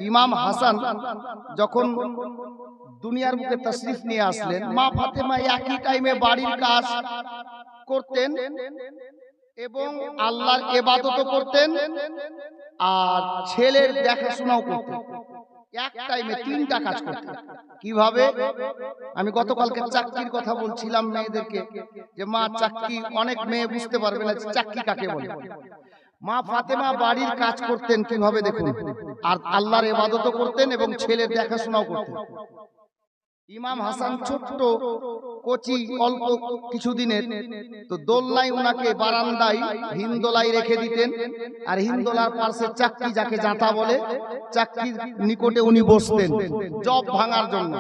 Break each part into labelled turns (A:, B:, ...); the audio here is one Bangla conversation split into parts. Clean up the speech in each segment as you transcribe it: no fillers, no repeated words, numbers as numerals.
A: ইমাম হাসান যখন দুনিয়ার বুকে তাশরিফ নিয়ে আসলেন, মা ফাতেমা একই টাইমে বাড়ির কাজ করতেন এবং আল্লাহর ইবাদতও করতেন আর ছেলের দেখাশোনাও করতেন। এক টাইমে তিনটা কাজ করতেন। কিভাবে? আমি গতকালকে চাক্কির কথা বলছিলাম মেয়েদেরকে, যে মা চাক্কি, অনেক মেয়ে বুঝতে পারবে না চাক্কি কাকে বলে। মা ফাতেমা বাড়ির কাজ করতেন কিভাবে দেখুন, আর আল্লাহর ইবাদতও করতেন এবং ছেলের দেখাশোনাও করতেন। ইমাম হাসান ছোট্ট কোচি, অল্প কিছুদিনের, তো দোলনায় উনাকে বারান্দায় হিন্দোলায় রেখে দিতেন, আর হিন্দোলার পাশে চাক্কি, যাকে জাতা বলে, চাক্কির নিকটে উনি বসতেন জব ভাঙার জন্য।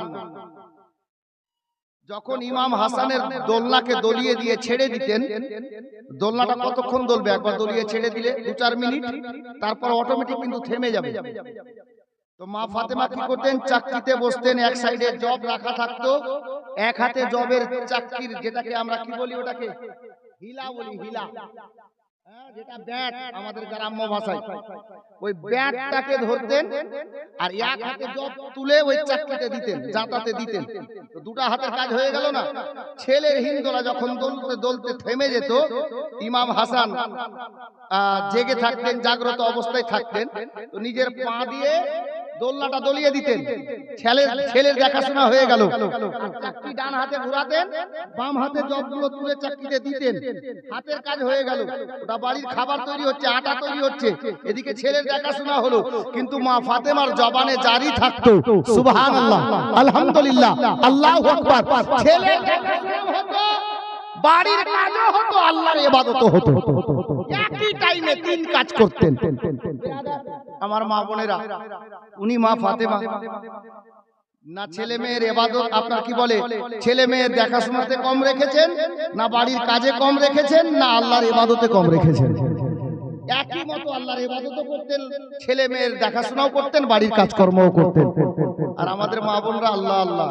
A: যখন ইমাম হাসানের দোলনাকে দলিয়ে দিয়ে ছেড়ে দিতেন, দোলনাটা কতক্ষণ দোলবে? একবার দলিয়ে ছেড়ে দিলে 2-4 মিনিট, তারপর অটোমেটিক কিন্তু থেমে যাবে। তো মা ফাতেমা কি করতেন? চাক্কিতে বসতেন, এক সাইডে জব রাখা থাকতো, এক হাতে জবের চাক্কির, যেটাকে আমরা কি বলি, ওটাকে হিলা বলি, হিলা, যেটা ব্যাট আমাদের গ্রাম্য ভাষায়, ওই ব্যাটটাকে ধরতেন আর এক হাতে জব তুলে ওই চাক্কিতে দিতেন, জাতাতে দিতেন। তো দুটো হাতের কাজ হয়ে গেল না? ছেলের হিন্দোলা যখন দোলতে দোলতে থেমে যেত, ইমাম হাসান জেগে থাকতেন, জাগ্রত অবস্থায় থাকতেন, তো নিজের পা দিয়ে দোলনাটা দলিয়ে দিতেন। ছেলের দেখাশোনা হয়ে গেল। চাক্কি ডান হাতে ঘোরাতেন, বাম হাতে জবগুলো তুলে চাক্কিতে দিতেন, হাতের কাজ হয়ে গেল। ওটা বাড়ির খাবার তৈরি হচ্ছে, আটা তৈরি হচ্ছে, এদিকে ছেলের দেখাশোনা হলো। কিন্তু মা ফাতেমার জবানে জারি থাকতো সুবহানাল্লাহ, আলহামদুলিল্লাহ, আল্লাহু আকবার। ছেলের দেখাশোনা হতো, বাড়ির কাজও হতো, আল্লাহর ইবাদতও হতো। একই টাইমে তিন কাজ করতেন। আমার মা বোনেরা, উনি মা ফাতেমা না ছেলে মেয়ের ইবাদত, আপনার কি বলে, ছেলে মেয়ের দেখাশোনাতে কম রেখেছেন, না বাড়ির কাজে কম রেখেছেন, না আল্লাহর ইবাদতে কম রেখেছেন? একই মতো আল্লাহর ইবাদতও করতেন, ছেলে মেয়ের দেখাশোনাও করতেন, বাড়ির কাজকর্মও করতেন। আর আমাদের মা বোনরা আল্লাহ আল্লাহ,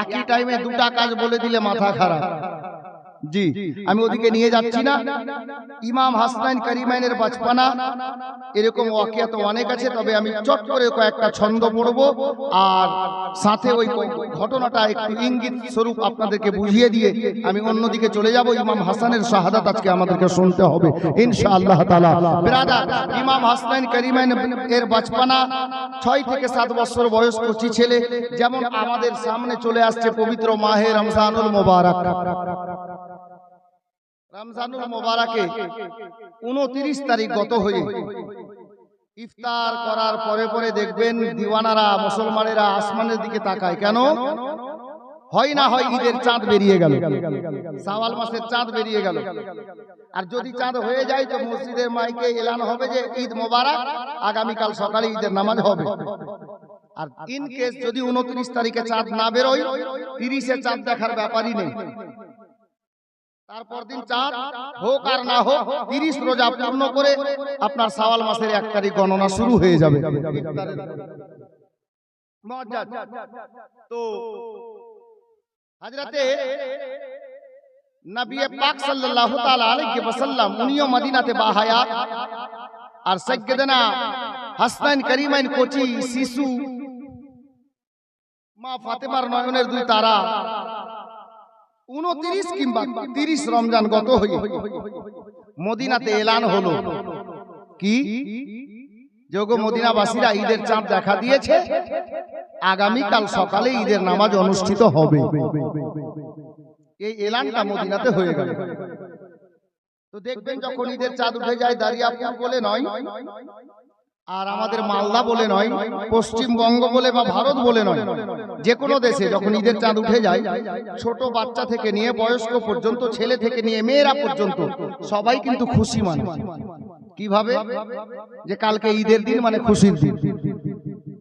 A: একই টাইমে দুটা কাজ বলে দিলে মাথা খারাপ। জি, আমি ওদিকে নিয়ে যাচ্ছি না। ইমাম হাসানাইন কারিমাইনের বাচপানা, এরকম ওয়াকিয়া তো অনেক আছে, তবে আমি চট করে কয়েকটা ছন্দ পড়ব আর সাথে ওই ঘটনাটা একটু ইঙ্গিত স্বরূপ আপনাদেরকে বুঝিয়ে দিয়ে আমি অন্যদিকে চলে যাব। ইমাম হাসানের শাহাদাত আজকে আমাদেরকে শুনতে হবে ইনশাআল্লাহ তাআলা। ব্রাদার, ইমাম হাসানাইন কারিমাইন এর বাচপানা 6 থেকে 7 বছর বয়স কচি ছেলে। যেমন আমাদের সামনে চলে আসছে পবিত্র মাহে রমজানুল মোবারক। রমজানুল মোবারকে 29 তারিখ গত হয়ে ইফতার করার পরে পরে দেখবেন দিওয়ানারা, মুসলমানেরা আসমানের দিকে তাকায়। কেন হয় না হয় ঈদের চাঁদ বেরিয়ে গেল, শাওয়াল মাসের চাঁদ বেরিয়ে গেল। আর যদি চাঁদ হয়ে যায় তো মসজিদের মাইকে এলান হবে যে ঈদ মোবারক, আগামীকাল সকালে ঈদের নামাজ হবে। আর ইন কেস যদি 29 তারিখে চাঁদ না বেরোয়, 30-এ চাঁদ দেখার ব্যাপারই নেই। তারপর দিন চাঁদ হোক আর না হোক, 30 রোজা পূর্ণ করে আপনার শাওয়াল মাসের 1 তারিখ গণনা শুরু হয়ে যাবে। তো হযরতে নবী পাক সাল্লাল্লাহু তাআলা আলাইহি ওয়াসাল্লাম উনিও মদিনাতে বাহায়াত, আর সাইয়্যিদানা হাসানাইন কারিমাইন কোচি শিশু মা ফাতেমার নয়নের দুই তারা 29 কিংবা 30 রমজান গত হয়ে মদিনাতে এলান হলো কি, যোগ মদিনাবাসীরা ঈদের চাঁদ দেখা দিয়েছে, আগামীকাল সকালে ঈদের নামাজ অনুষ্ঠিত হবে। এই এলানটা মদিনাতে হয়ে গেল। তো দেখবেন যখন ঈদের চাঁদ উঠে যায়, দারিয়াপুর বলে নয়, আর আমাদের মালদা বলে নয়, পশ্চিমবঙ্গ বলে বা ভারত বলে নয়, যে কোনো দেশে যখন ঈদের চাঁদ উঠে যায়, ছোট বাচ্চা থেকে নিয়ে বয়স্ক পর্যন্ত, ছেলে থেকে নিয়ে মেয়েরা পর্যন্ত সবাই কিন্তু খুশি মানে। কিভাবে? যে কালকে ঈদের দিন, মানে খুশির দিন,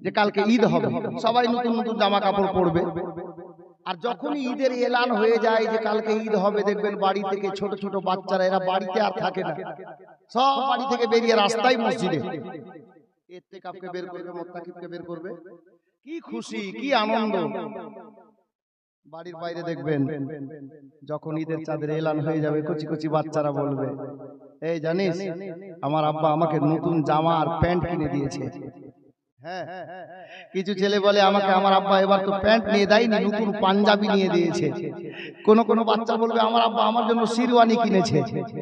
A: যে কালকে ঈদ হবে, সবাই নতুন নতুন জামা কাপড় পরবে। আর যখনই ঈদের এলান হয়ে যায় যে কালকে ঈদ হবে, দেখবেন বাড়ি থেকে ছোট ছোট বাচ্চারা, এরা বাড়িতে আর থাকে না, সব বাড়ি থেকে বেরিয়ে রাস্তায় মসজিদে ইতিকাফকে বের করবে, মুত্তাকিফকে বের করবে। কি খুশি, কি আনন্দ। বাড়ির বাইরে দেখবেন যখন ঈদের চাঁদের এলান হয়ে যাবে, কচি কচি বাচ্চারা বলবে, এই জানিস আমার আব্বা আমাকে নতুন জামা আর প্যান্ট কিনে দিয়েছে। হ্যাঁ, কিছু ছেলে বলে আমাকে আমার আব্বা এবার তো প্যান্ট নিয়ে দেয়নি, নতুন পাঞ্জাবি নিয়ে দিয়েছে। কোন কোন বাচ্চা বলবে আমার আব্বা আমার জন্য শিরওয়ানি কিনেছে,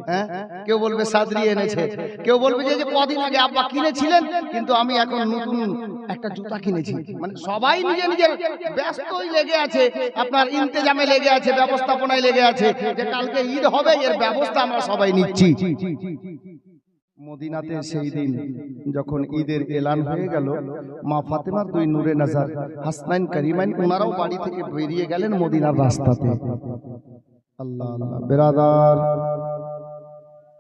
A: হ্যাঁ, কেউ বলবে সাদরি এনেছে, কেউ বলবে যে কদিন আগে আব্বা কিনেছিলেন কিন্তু আমি এখন নতুন একটা জুতা কিনেছি। মানে সবাই নিজের নিজের ব্যস্তই লেগে আছে, আপনার ইন্তেজামে লেগে আছে, ব্যবস্থাপনায় লেগে আছে যে কালকে ঈদ হবে এর ব্যবস্থা আমরা সবাই নিচ্ছি। মদিনাতে সেই দিন যখন ঈদের এলান হয়ে গেল, মা ফাতেমার দুই নূরে নজর হাসনাইন করিমাইন ওনারাও বাড়ি থেকে বেরিয়ে গেলেন মদিনার রাস্তাতে। আল্লাহ আল্লাহ বেরাদার,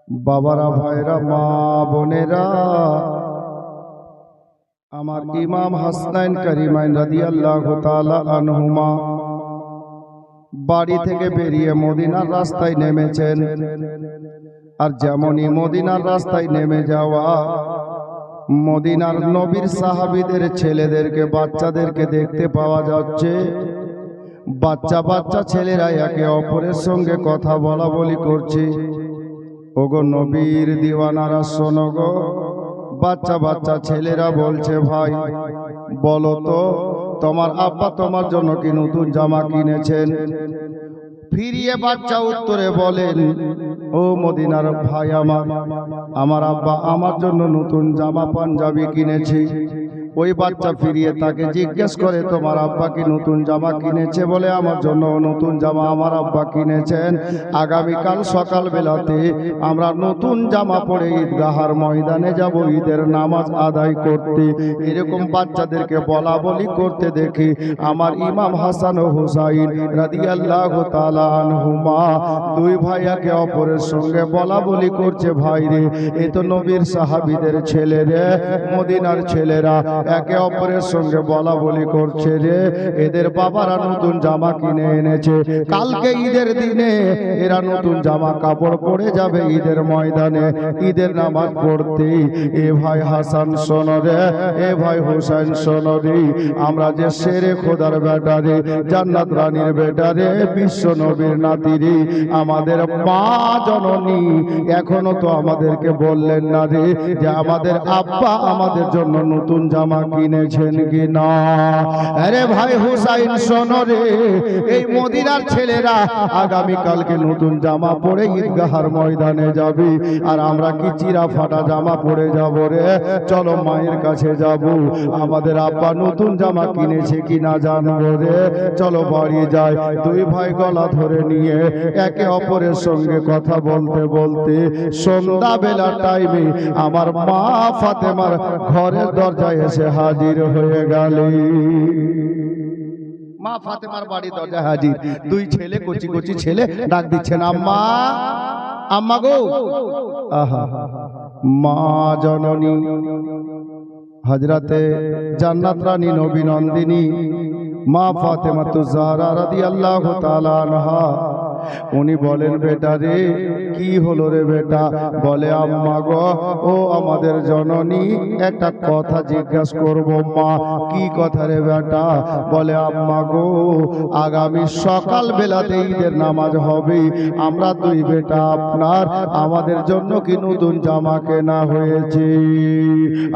A: বাবারা, ভাইরা, মা বোনেরা, আমার ইমাম হাসনাইন করিমাইন রাদিয়াল্লাহু তাআলা আনহুমা বাড়ি থেকে বেরিয়ে মদিনার রাস্তায় নেমেছেন। আর যেমনই মদিনার রাস্তায় নেমে যাওয়া, মদিনার নবীর সাহাবীদের ছেলেদেরকে, বাচ্চাদেরকে দেখতে পাওয়া যাচ্ছে। বাচ্চা বাচ্চা ছেলেরা একে অপরের সঙ্গে কথা বলা বলি করছে। ওগো নবীর দিওয়ানারা শোনো গো, বাচ্চা বাচ্চা ছেলেরা বলছে ভাই বলো তো তোমার আব্বা তোমার জন্য কি নতুন জামা কিনেছেন? ফিরিয়ে বাচ্চা উত্তরে বলেন, ও মদিনার ভাই আমার আব্বা আমার জন্য নতুন জামা পাঞ্জাবি কিনেছি। ওই বাচ্চা ফিরিয়ে তাকে জিজ্ঞেস করে তোমার আব্বা কি নতুন জামা কিনেছে? বলে আমার জন্য নতুন জামা আমার আব্বা কিনেছেন। আগামীকাল সকাল বেলাতে আমরা নতুন জামা পরে ঈদগাহার ময়দানে যাব ঈদের নামাজ আদায় করতে। এরকম বাচ্চাদেরকে বলা বলি করতে দেখি আমার ইমাম হাসান ও হুসাইন রাদিয়াল্লাহু তাআলা আনহুমা দুই ভাই একে অপরের সঙ্গে বলা বলি করছে, ভাই রে এ তো নবীর সাহাবীদের ছেলে রে, মদিনার ছেলেরা একে অপরের সঙ্গে বলা বলি করছে রে, এদের বাবারা নতুন জামা কিনে এনেছে, কালকে ঈদের দিনে এরা নতুন জামা কাপড় পরে যাবে ঈদের ময়দানে ঈদের নামাজ পড়তে। এ ভাই হাসান শোনো রে, এ ভাই হুসাইন শোনো রে, আমরা যে শেরে খোদার বেটা রে, জান্নাত রানীর বেটা রে, বিশ্ব নবীর নাতি রে, আমাদের মা জননী এখনো তো আমাদেরকে বললেন না রে যে আমাদের আব্বা আমাদের জন্য নতুন জামা কিনেছেন কি না। আরে ভাই হুসাইন শোনো রে, এই মদিনার ছেলেরা আগামী কালকে নতুন জামা পরে ঈদগাহার ময়দানে যাবে, আর আমরা কি চিরা ফাটা জামা পরে যাব রে? চলো মায়ের কাছে যাব, আমাদের আব্বা নতুন জামা কিনেছে কি না জানবো রে, চলো বাড়ি যাই। দুই ভাই গলা ধরে নিয়ে একে অপরের সঙ্গে কথা বলতে বলতে সন্ধ্যা বেলা টাইমে আমার মা ফাতেমার ঘরের দরজায় এসে হাজির হয়ে গেল। মা ফাতেমার বাড়ি দরজা হাজির, দুই ছেলে কচি কচি ছেলে ডাক দিচ্ছেন, আম্মা আম্মা গো। আহা, মা জননী হযরতে জান্নাত রানী নবী নন্দিনী মা ফাতেমাতুজ জাহরা রাদিয়াল্লাহু তাআলা আনহা উনি বলেন, বেটা রে কি হলো রে বেটা? বলে, আম্মা গো ও আমাদের জননী একটা কথা জিজ্ঞাসা করব। মা কি কথা রে বেটা? বলে, আম্মা গো আগামী সকাল বেলাতে ঈদের নামাজ হবে, আমরা দুই বেটা আপনার আমাদের জন্য কি নতুন জামা কেনা হয়েছে?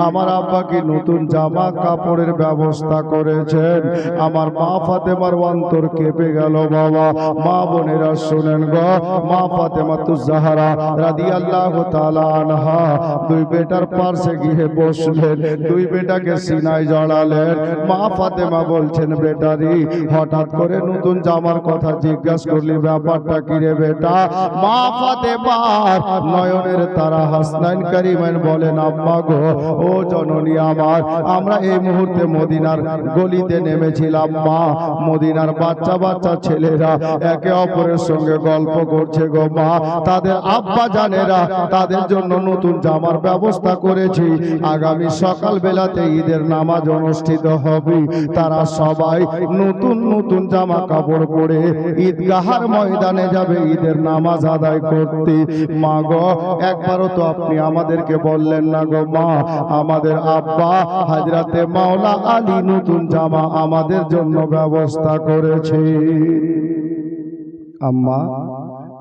A: আমার আব্বা কি নতুন জামা কাপড়ের ব্যবস্থা করেছেন? আমার মা ফাতেমার অন্তর কেঁপে গেল। বাবা মা বোনেরা শুনেন গো, মা ফাতেমাতুজ জাহরা রাদিয়াল্লাহু তাআলা আনহা দুই বেটার পাশে গিয়ে বসলেন, দুই বেটাকে সিনায় জড়ালেন। মা ফাতেমা বলছেন, বেটারি হঠাৎ করে নতুন জামার কথা জিজ্ঞাসা করলি, ব্যাপারটা কি রে বেটা? মা ফাতেমার নয়নের তারা হাসনাইন করিমাইন বলেন, আম্মা গো ও জননী আমার, আমরা এই মুহূর্তে মদিনার গলিতে নেমেছিলাম মা, মদিনার বাচ্চা বাচ্চা ছেলেরা একে অপরের সঙ্গে গল্প করছে গো মা, তাদের আব্বা জানেরা তাদের জন্য নতুন জামার ব্যবস্থা করেছি, আগামী সকাল বেলাতে ঈদের নামাজ অনুষ্ঠিত হবে, তারা সবাই নতুন নতুন জামা কাপড় পরে ঈদগাহার ময়দানে যাবে ঈদের নামাজ আদায় করতে। মা গো একবারও তো আপনি আমাদেরকে বললেন না গো মা, আমাদের আব্বা হযরতে মাওলা আলী নতুন জামা আমাদের জন্য ব্যবস্থা করেছে। আম্মা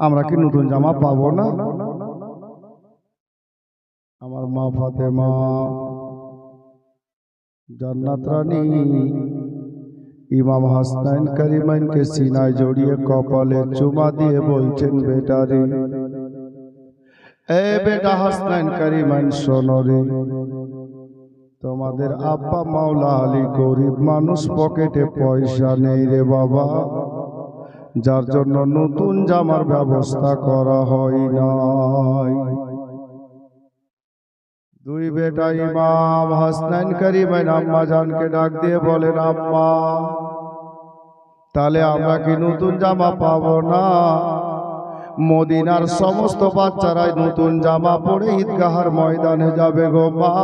A: আমরা কি নতুন জামা পাবো না? আমার মা ফাতেমা
B: জান্নাত রানী ইমাম হাসনাইন কারিমাইনকে সিনায় জড়িয়ে কপালে চুমা দিয়ে বলছেন, বেটা রে, এ বেটা হাসনাইন কারিমাইন শোনো রে, তোমাদের আব্বা মাওলা আলী গরিব মানুষ, পকেটে পয়সা নেই রে বাবা, যার জন্য নতুন জামার ব্যবস্থা করা হয় নাই। দুই বেটা ইমাম হাসনাইন কারিমাইন আম্মা জানকে ডাক দিয়ে বলেন, আম্মা, তাহলে আমরা কি নতুন জামা পাবো না? মদিনার সমস্ত বাচ্চারাই নতুন জামা পরে ঈদগাহার ময়দানে যাবে গো মা,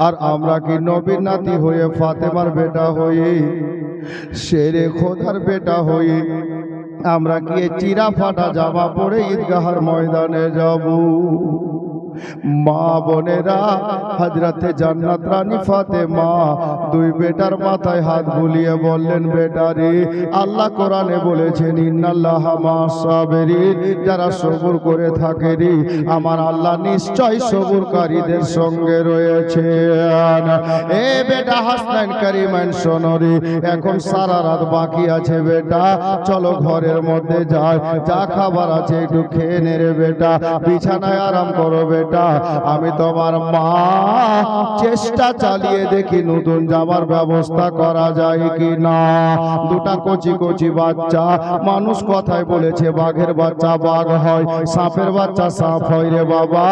B: আর আমরা কি নবীর নাতি হয়ে, ফাতেমার বেটা হয়ে, শেরে খোদার বেটা হয়ে আমরা কি চিরা ফাটা জামা পরে ঈদগাহার ময়দানে যাব? মা বোনেরা, হযরতে জান্নাত রানী ফাতেমা দুই বেটার মাথায় হাত বুলিয়ে বললেন, বেটা রে, আল্লাহ কোরআনে বলেছেন, ইন্নাল্লাহা মা'আস সাবিরিন, যারা সবর করে থাকে রে, আমার আল্লাহ নিশ্চয় সবরকারীদের সঙ্গে রয়েছেন। এ বেটা হাসনাইন কারিমাইন শোনো রে, এখন সারা রাত বাকি আছে বেটা, চলো ঘরের মধ্যে যাই, যা খাবার আছে একটু খেয়ে নে রে বেটা, বিছানায় আরাম করো বেটা, আমি তোমার মা চেষ্টা চালিয়ে দেখি নতুন জামার ব্যবস্থা করা যায় কি না। দুটা কচি কচি বাচ্চা, মানুষ কথায় বলেছে বাঘের বাচ্চা বাঘ হয়, সাপের বাচ্চা সাপ হয় রে বাবা,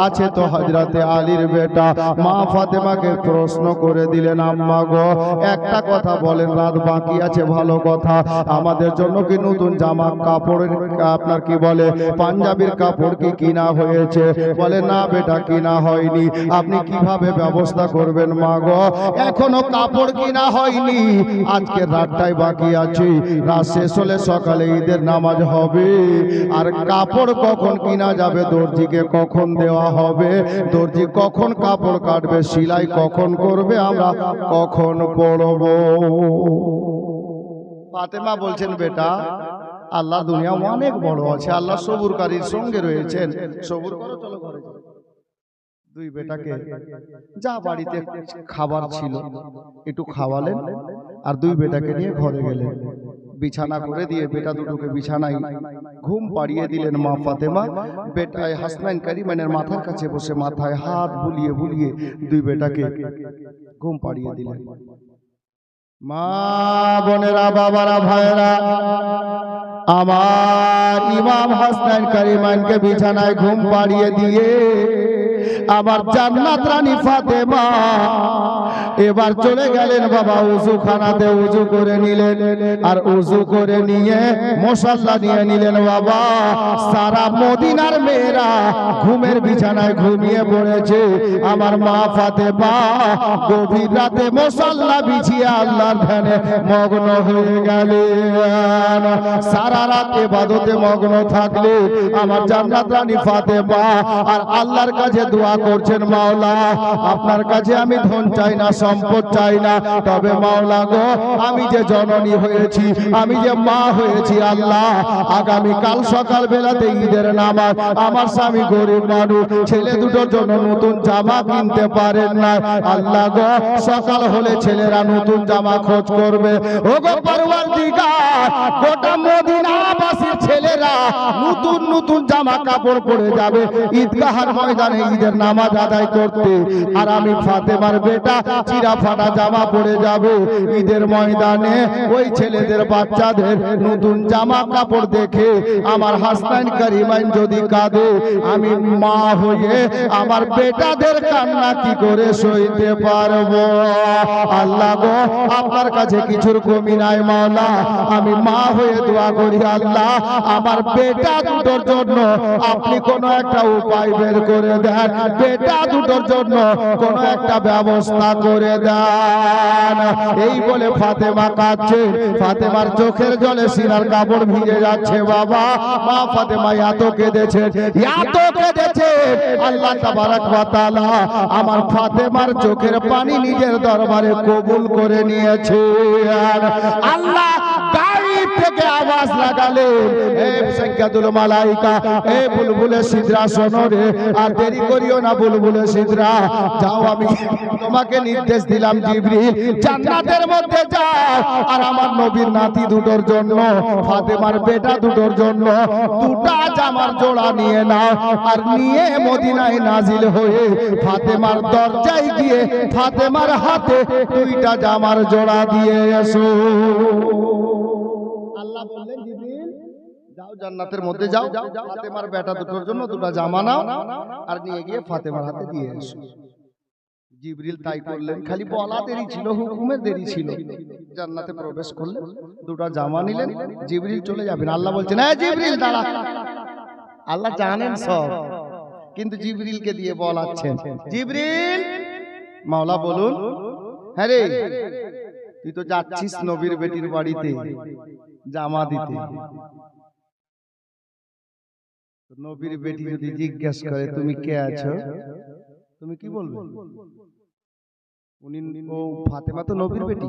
B: আছে তো হযরতে আলীর বেটা। মা ফাতেমাকে প্রশ্ন করে দিলেন, আম্মা গো, একটা কথা বলেন, রাত বাকি আছে, ভালো কথা, আমাদের জন্য কি নতুন জামা কাপড়ের, আপনার কি বলে পাঞ্জাবির কাপড় কি কিনা হয়েছে? বলে, না বেটা, কিনা হয়নি। আপনি কিভাবে ব্যবস্থা করবেন মা গো? এখনো কাপড় কিনা হয়নি, আজকে রাতটাই বাকি আছে, রাত শেষ হলে সকালে ঈদের নামাজ হবে, আর কাপড় কখন কিনা যাবে, দর্জিকে কখন দেওয়া হবে, দর্জি কখন কাপড় কাটবে, সেলাই কখন করবে, আমরা কখন পরব? ফাতেমা বলছেন, বেটা, আল্লাহ দুনিয়া অনেক বড় আছে, আল্লাহ সবুরকারীর সঙ্গে রয়েছেন, সবুর করো, চলো ঘরে। দুই বেটাকে যা বাড়িতে খাবার ছিল একটু খাওয়ালেন, আর দুই বেটাকে নিয়ে ঘরে গেলেন, বিছানা করে দিয়ে বেটা দুটোকে বিছানায় ঘুম পাড়িয়ে দিলেন মা ফাতেমা। বেটায় হাসনাইন কারিমাইনের মাথার কাছে বসে মাথায় হাত বুলিয়ে বুলিয়ে দুই বেটাকে ঘুম পাড়িয়ে দিলেন। মা বোনেরা, বাবারা, ভাইরা, আমার ইমাম হাসনাইন কারিমাইনকে বিছানায় ঘুম পাড়িয়ে দিয়ে আমার জান্নাত রানী ফাতেমা এবার চলে গেলেন বাবা উযুখানাতে, উযু করে নিলেন, আর উযু করে নিয়ে মুসাল্লা নিয়ে নিলেন বাবা। সারা মদিনার মেয়েরা ঘুমের বিছানায় ঘুমিয়ে পড়েছে, আমার মা ফাতেমা গভীর রাতে মুসাল্লা বিছিয়ে আল্লাহর ধ্যানে মগ্ন হয়ে গেলেন। সারা রাত ইবাদতে মগ্ন থাকলে আমার জান্নাত রানী ফাতেমা আর আল্লাহর কাছে দোয়া করছেন, মাওলা, আপনার কাছে আমি ধন চাই না, সম্পদ চাই না, তবে মাওলা গো, আমি যে জননী হয়েছি, আমি যে মা হয়েছি, আল্লাহ, আগামী কাল সকাল বেলাতে ঈদের নামাজ, আমার স্বামী গরিব মানুষ, ছেলে দুটোর জন্য নতুন জামা কিনতে পারেন না, আল্লাহ গো, সকাল হলে ছেলেরা নতুন জামা খোঁজ করবে, ও গো পরওয়ারদিগার, গোটা মদিনাবাসীর ছেলেরা নতুন নতুন জামা কাপড় পরে যাবে ঈদগাহার ময়দানে ঈদের নামাজ আদায় করতে, আর আমি ফাতেমার বেটা চিরা ফাটা জামা পরে যাবে ঈদের ময়দানে। ওই ছেলেদের বাচ্চাদের নতুন জামা কাপড় দেখে আমার হাসনাইন কারিমাইন যদি কাঁদে, আমি মা হয়ে আমার বেটাদের কান্না কি করে সইতে পারবো? আল্লাহ গো, আপনার কাছে কিছুর কমি নাই মাওলা, আমি মা হয়ে দোয়া করি, আল্লাহ, আমার বেটা দুটোর জন্য আপনি কোনো একটা উপায় বের করে দেন, বেটা দুটোর জন্য কোনো একটা ব্যবস্থা করে দেন। এই বলে ফাতেমা কাঁদছে, ফাতেমার চোখের জলে সিনার কাপড় ভিজে যাচ্ছে বাবা। মা ফাতেমা এত কেঁদেছে, এত কেঁদেছে, আল্লাহ তাবারক ওয়া তাআলা আমার ফাতেমার চোখের পানি নিজের দরবারে কবুল করে নিয়েছে। আল্লাহ গায়েব থেকে আওয়াজ লাগালেন, এ সাইয়্যিদুল মালাইকা, এ বুলবুলে সিদরা শোনো রে, আর দেরি করিও না বুলবুলে সিদরা, যাও আমি তোমাকে নির্দেশ দিলাম জিবরিল, জান্নাতের মধ্যে যাও আর আমার নবীর নাতি দুটোর জন্য, ফাতেমার বেটা দুটোর জন্য দুটা জামার জোড়া নিয়ে নাও, আর নিয়ে মদিনায় নাজিল হয়ে ফাতেমার দরজায় গিয়ে ফাতেমার হাতে দুইটা জামার জোড়া দিয়ে এসো। আল্লাহ বললেন জিবরিল যাও জান্নাতের মধ্যে যাও, ফাতেমার বেটা দুটোর জন্য দুটো জামা নাও আর নিয়ে গিয়ে ফাতেমার হাতে দিয়ে এসো। জিবরিল তাই করলেন, খালি বলা দেরি ছিল, হুকুমের দেরি ছিল। জান্নাতে প্রবেশ করলেন, দুটো জামা নিলেন, জিবরিল চলে যাবেন। আল্লাহ বলছেন এই জিবরিল দাঁড়া। আল্লাহ জানেন সব, কিন্তু জিবরিলকে দিয়ে বলাচ্ছেন, জিবরিল, মাওলা বলুন, হ্যাঁ রে তুই তো যাচ্ছিস নবীর বেটির বাড়িতে জামা দিতে, নবীর বেটি যদি জিজ্ঞেস করে তুমি কে আছো, তুমি কি বলবে? উনি ও ফাতেমা তো নবীর বেটি।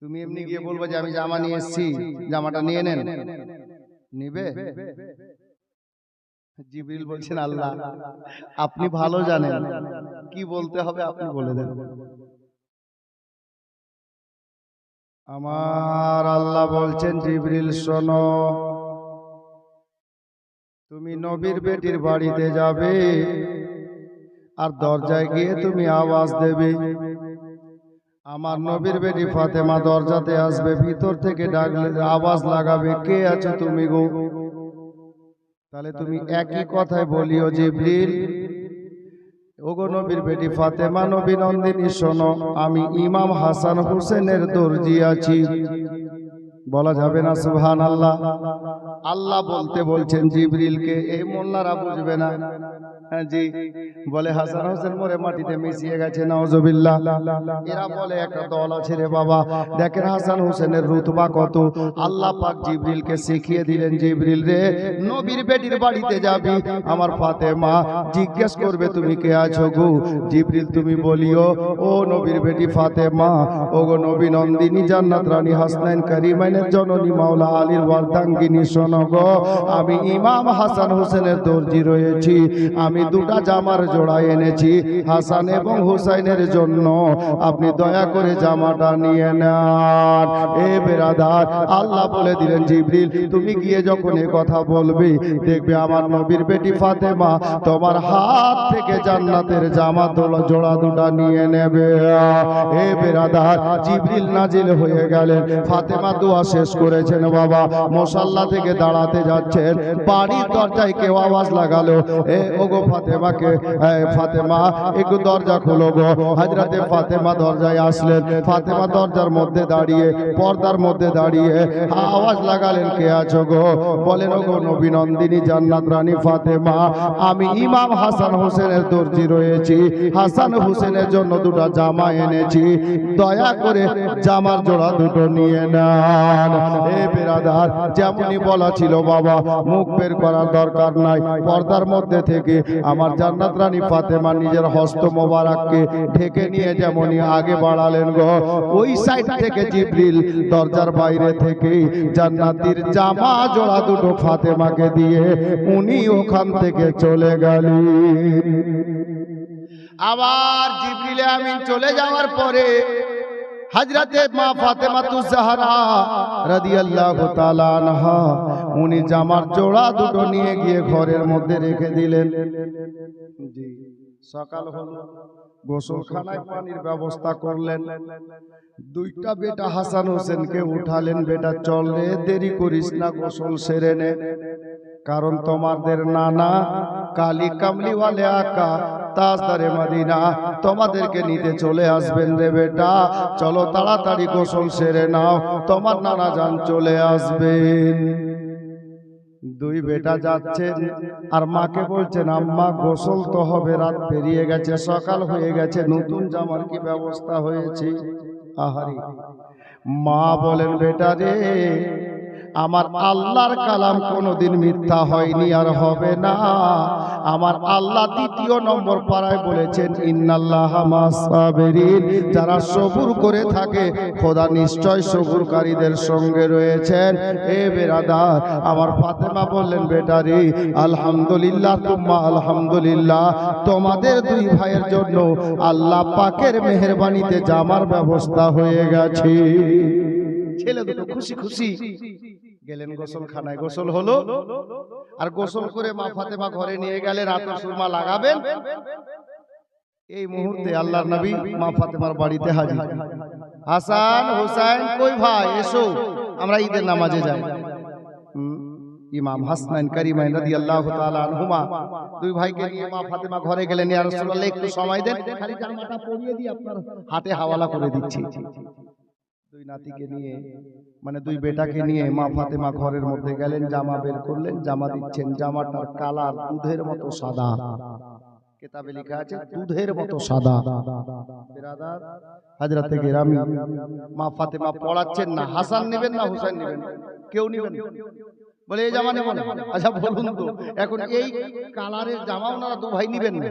B: তুমি এমনি গিয়ে বলবে যে আমি জামা নিয়ে এসেছি, জামাটা নিয়ে নেন, নিবে? জিবরিল বলছেন আল্লাহ আপনি ভালো জানেন কি বলতে হবে, আপনি বলে দেন। আমার আল্লাহ বলছেন জিবরিল শোনো, তুমি নবীর বেটির বাড়িতে যাবে আর দরজায় গিয়ে তুমি আওয়াজ দেবে, আমার নবীর বেটি ফাতেমা দরজাতে আসবে, ভিতর থেকে ডাকলে আওয়াজ লাগাবে কে আছো তুমি গো? তাহলে তুমি একই কথাই বলিও জিবরিল, ওগো নবীর বেটি ফাতেমা নবী নন্দিনী শোনো, আমি ইমাম হাসান হোসেনের দর্জি আছি। বলা যাবে না সুবহানাল্লাহ? আল্লাহ বলতে বলছেন জিবরিলকে, এই মোল্লারা বুঝবে না। হ্যাঁ জি, বলে হাসান হোসেন মরে মাটিতে মিশিয়ে গেছে, নাউজুবিল্লাহ। এরা বলে একটা দল আছে রে বাবা, দেখেন হাসান হোসেনের রুতবা কত। আল্লাহ পাক জিবরিলকে শিখিয়ে দিলেন, জিবরিল রে নবীর বেটির বাড়িতে যাবি, আমার ফাতেমা জিজ্ঞেস করবে তুমি কে আছো গো? জিবরিল তুমি বলিও, ও নবীর বেটি ফাতেমা, ও গো নবী নন্দিনী জান্নাত রানী হাসনাইন কারিমাইনের জননী মাওলা আলীর ওয়ার্দাঙ্গিনী শোনো গো, আমি ইমাম হাসান হোসেনের দর্জি রয়েছি, আমি দুটা জামার জোড়া এনেছি হাসান এবং হুসাইনের জন্য, আপনি দয়া করে জামাটা নিয়ে নেন। এ বেরাদার, আল্লাহ বলে দিলেন জিবরিল তুমি গিয়ে যখন এ কথা বলবে, দেখবে আমার নবীর বেটি ফাতেমা তোমার হাত থেকে জান্নাতের জামা জোড়া দুটা নিয়ে নেবে। এ বেরাদার, জিবরিল নাজিল হয়ে গেলেন, ফাতেমা দোয়া শেষ করেছেন বাবা, মুসাল্লা থেকে দাঁড়াতে যাচ্ছেন, বাড়ির দরজায় কেউ আওয়াজ লাগালো, এ ওগো ফাতেমাকে, ফাতেমা একটু দরজা খোলো গো। হযরতে ফাতেমা দরজায় আসলেন, ফাতেমা দরজার মধ্যে দাঁড়িয়ে, পর্দার মধ্যে দাঁড়িয়ে আওয়াজ লাগালেন কে আছো গো? বলেন ওগো নবী নন্দিনী জান্নাত রানী ফাতেমা, আমি ইমাম হাসান হোসেনের দর্জি রয়েছি, হাসান হোসেনের জন্য দুটো জামা এনেছি, দয়া করে জামার জোড়া দুটো নিয়ে নেন। এ বেরাদার, যেমনই বলা ছিল বাবা, মুখ বের করার দরকার নাই, পর্দার মধ্যে থেকে আমার জান্নাত রানী ফাতেমা নিজের হস্ত মোবারককে ঢেকে নিয়ে যেমনই আগে বাড়ালেন গো, ওই সাইড থেকে জিবরিল দরজার বাইরে থেকে জান্নাতীর জামা জোড়া দুটো ফাতেমাকে দিয়ে উনি ওখান থেকে চলে গেলেন। আবার জিবরিল আমিন চলে যাওয়ার পরে হযরতে মা ফাতেমাতুজ জাহরা রাদিয়াল্লাহু তাআলা আনহা উনি জামার জোড়া দুটো নিয়ে গিয়ে ঘরের মধ্যে রেখে দিলেন। জি, সকাল হলো, গোসলখানায় পানির ব্যবস্থা করলেন, দুইটা বেটা হাসান হোসেনকে উঠালেন, বেটা চল রে, দেরি করিস না, গোসল সেরে নে, কারণ তোমাদের নানা কালী কামলিওয়ালে আকা তাজদারে মদিনা তোমাদেরকে নিতে চলে আসবেন রে বেটা, চলো তাড়াতাড়ি গোসল সেরে নাও, তোমার নানা জান চলে আসবেন। দুই বেটা যাচ্ছেন আর মাকে বলছেন, আম্মা গোসল তো হবে, রাত পেরিয়ে গেছে, সকাল হয়ে গেছে, নতুন জামার কি ব্যবস্থা হয়েছে? আহারে, মা বলেন, বেটা রে, আমার আল্লাহর কালাম কোনোদিন মিথ্যা হয়নি আর হবে না, আমার আল্লাহ দ্বিতীয় নম্বর পারায় বলেছেন ইন্নাল্লাহা মাস-সাবিরিন, যারা সবুর করে থাকে খোদা নিশ্চয় সবুরকারীদের সঙ্গে রয়েছেন। এ বেরাদার, আমার ফাতেমা বললেন বেটারি আলহামদুলিল্লাহ তুম্মা আলহামদুলিল্লাহ, তোমাদের দুই ভাইয়ের জন্য আল্লাহ পাকের মেহেরবানিতে জামার ব্যবস্থা হয়ে গেছে।
A: ছেলে দুটো খুশি খুশি গেলেন গোসলখানায়, গোসল হলো, আর গোসল করে মা ফাতেমা ঘরে নিয়ে গেলেন, আতর সুরমা লাগাবেন। এই মুহূর্তে আল্লাহর নবী মা ফাতেমার বাড়িতে হাজির। হাসান হুসাইন কই ভাই এসো, আমরা ঈদের নামাজে যাই। ইমাম হাসনাইন কারিমাইন রাদিয়াল্লাহু তাআলা আনহুমা দুই ভাইকে নিয়ে মা ফাতেমা ঘরে গেলেন। ইয়া রাসূলুল্লাহ একটু সময় দেন, খালি জামাটা পরিয়ে দিই, আপনার হাতে হাওয়ালা করে দিচ্ছি। দুই নাতিকে নিয়ে মানে দুই বেটাকে নিয়ে মা ফাতেমা ঘরের মধ্যে গেলেন, জামা বের করলেন, জামা দিচ্ছেন। জামাটার কালার দুধের মতো সাদা, কিতাবে লেখা আছে দুধের মতো সাদা। বিরাদার হযরতে গেরামি মা ফাতেমা পড়াচ্ছেন না, হাসান নেবেন না হুসাইন নেবেন, কেউ নেবেন বলে এই জামা নেবেন। আচ্ছা বলুন তো, এখন এই কালারের জামা ওনারা দু ভাই নেবেন না,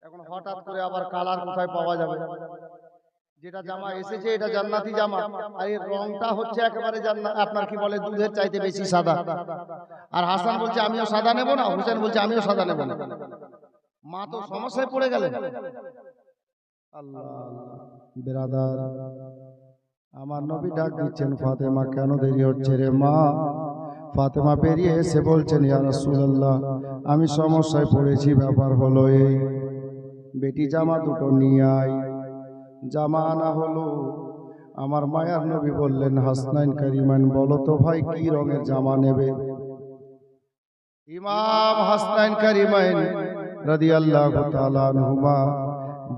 A: এখন হঠাৎ করে আবার কালার কোথায় পাওয়া যাবে? যেটা জামা এসেছে এটা জান্নাতি জামা, আর এর রংটা হচ্ছে একেবারে জান্নাত, আপনার কি বলে দুধের চাইতে বেশি সাদা। আর হাসান বলছে আমিও সাদা নেব না, হুসেন বলছে আমিও সাদা নেব না। মা তো সমস্যায় পড়ে গেলেন। আল্লাহ
B: বিরাদার, আমার নবী ডাক দিচ্ছেন ফাতেমা কেন দেরি হচ্ছে রে মা? ফাতেমা বেরিয়ে এসে বলছেন ইয়া রাসূলুল্লাহ আমি সমস্যায় পড়েছি, ব্যাপার হলো এই, বেটি জামা দুটো নিয়ে আয়। জামা আনা হলো। আমার মায়ার নবী বললেন হাসনাইন কারিমাইন বলো তো ভাই কি রঙের জামা নেবে?
A: ইমাম হাসনাইন কারিমাইন
B: রাদিয়াল্লাহু তাআলা আনহুমা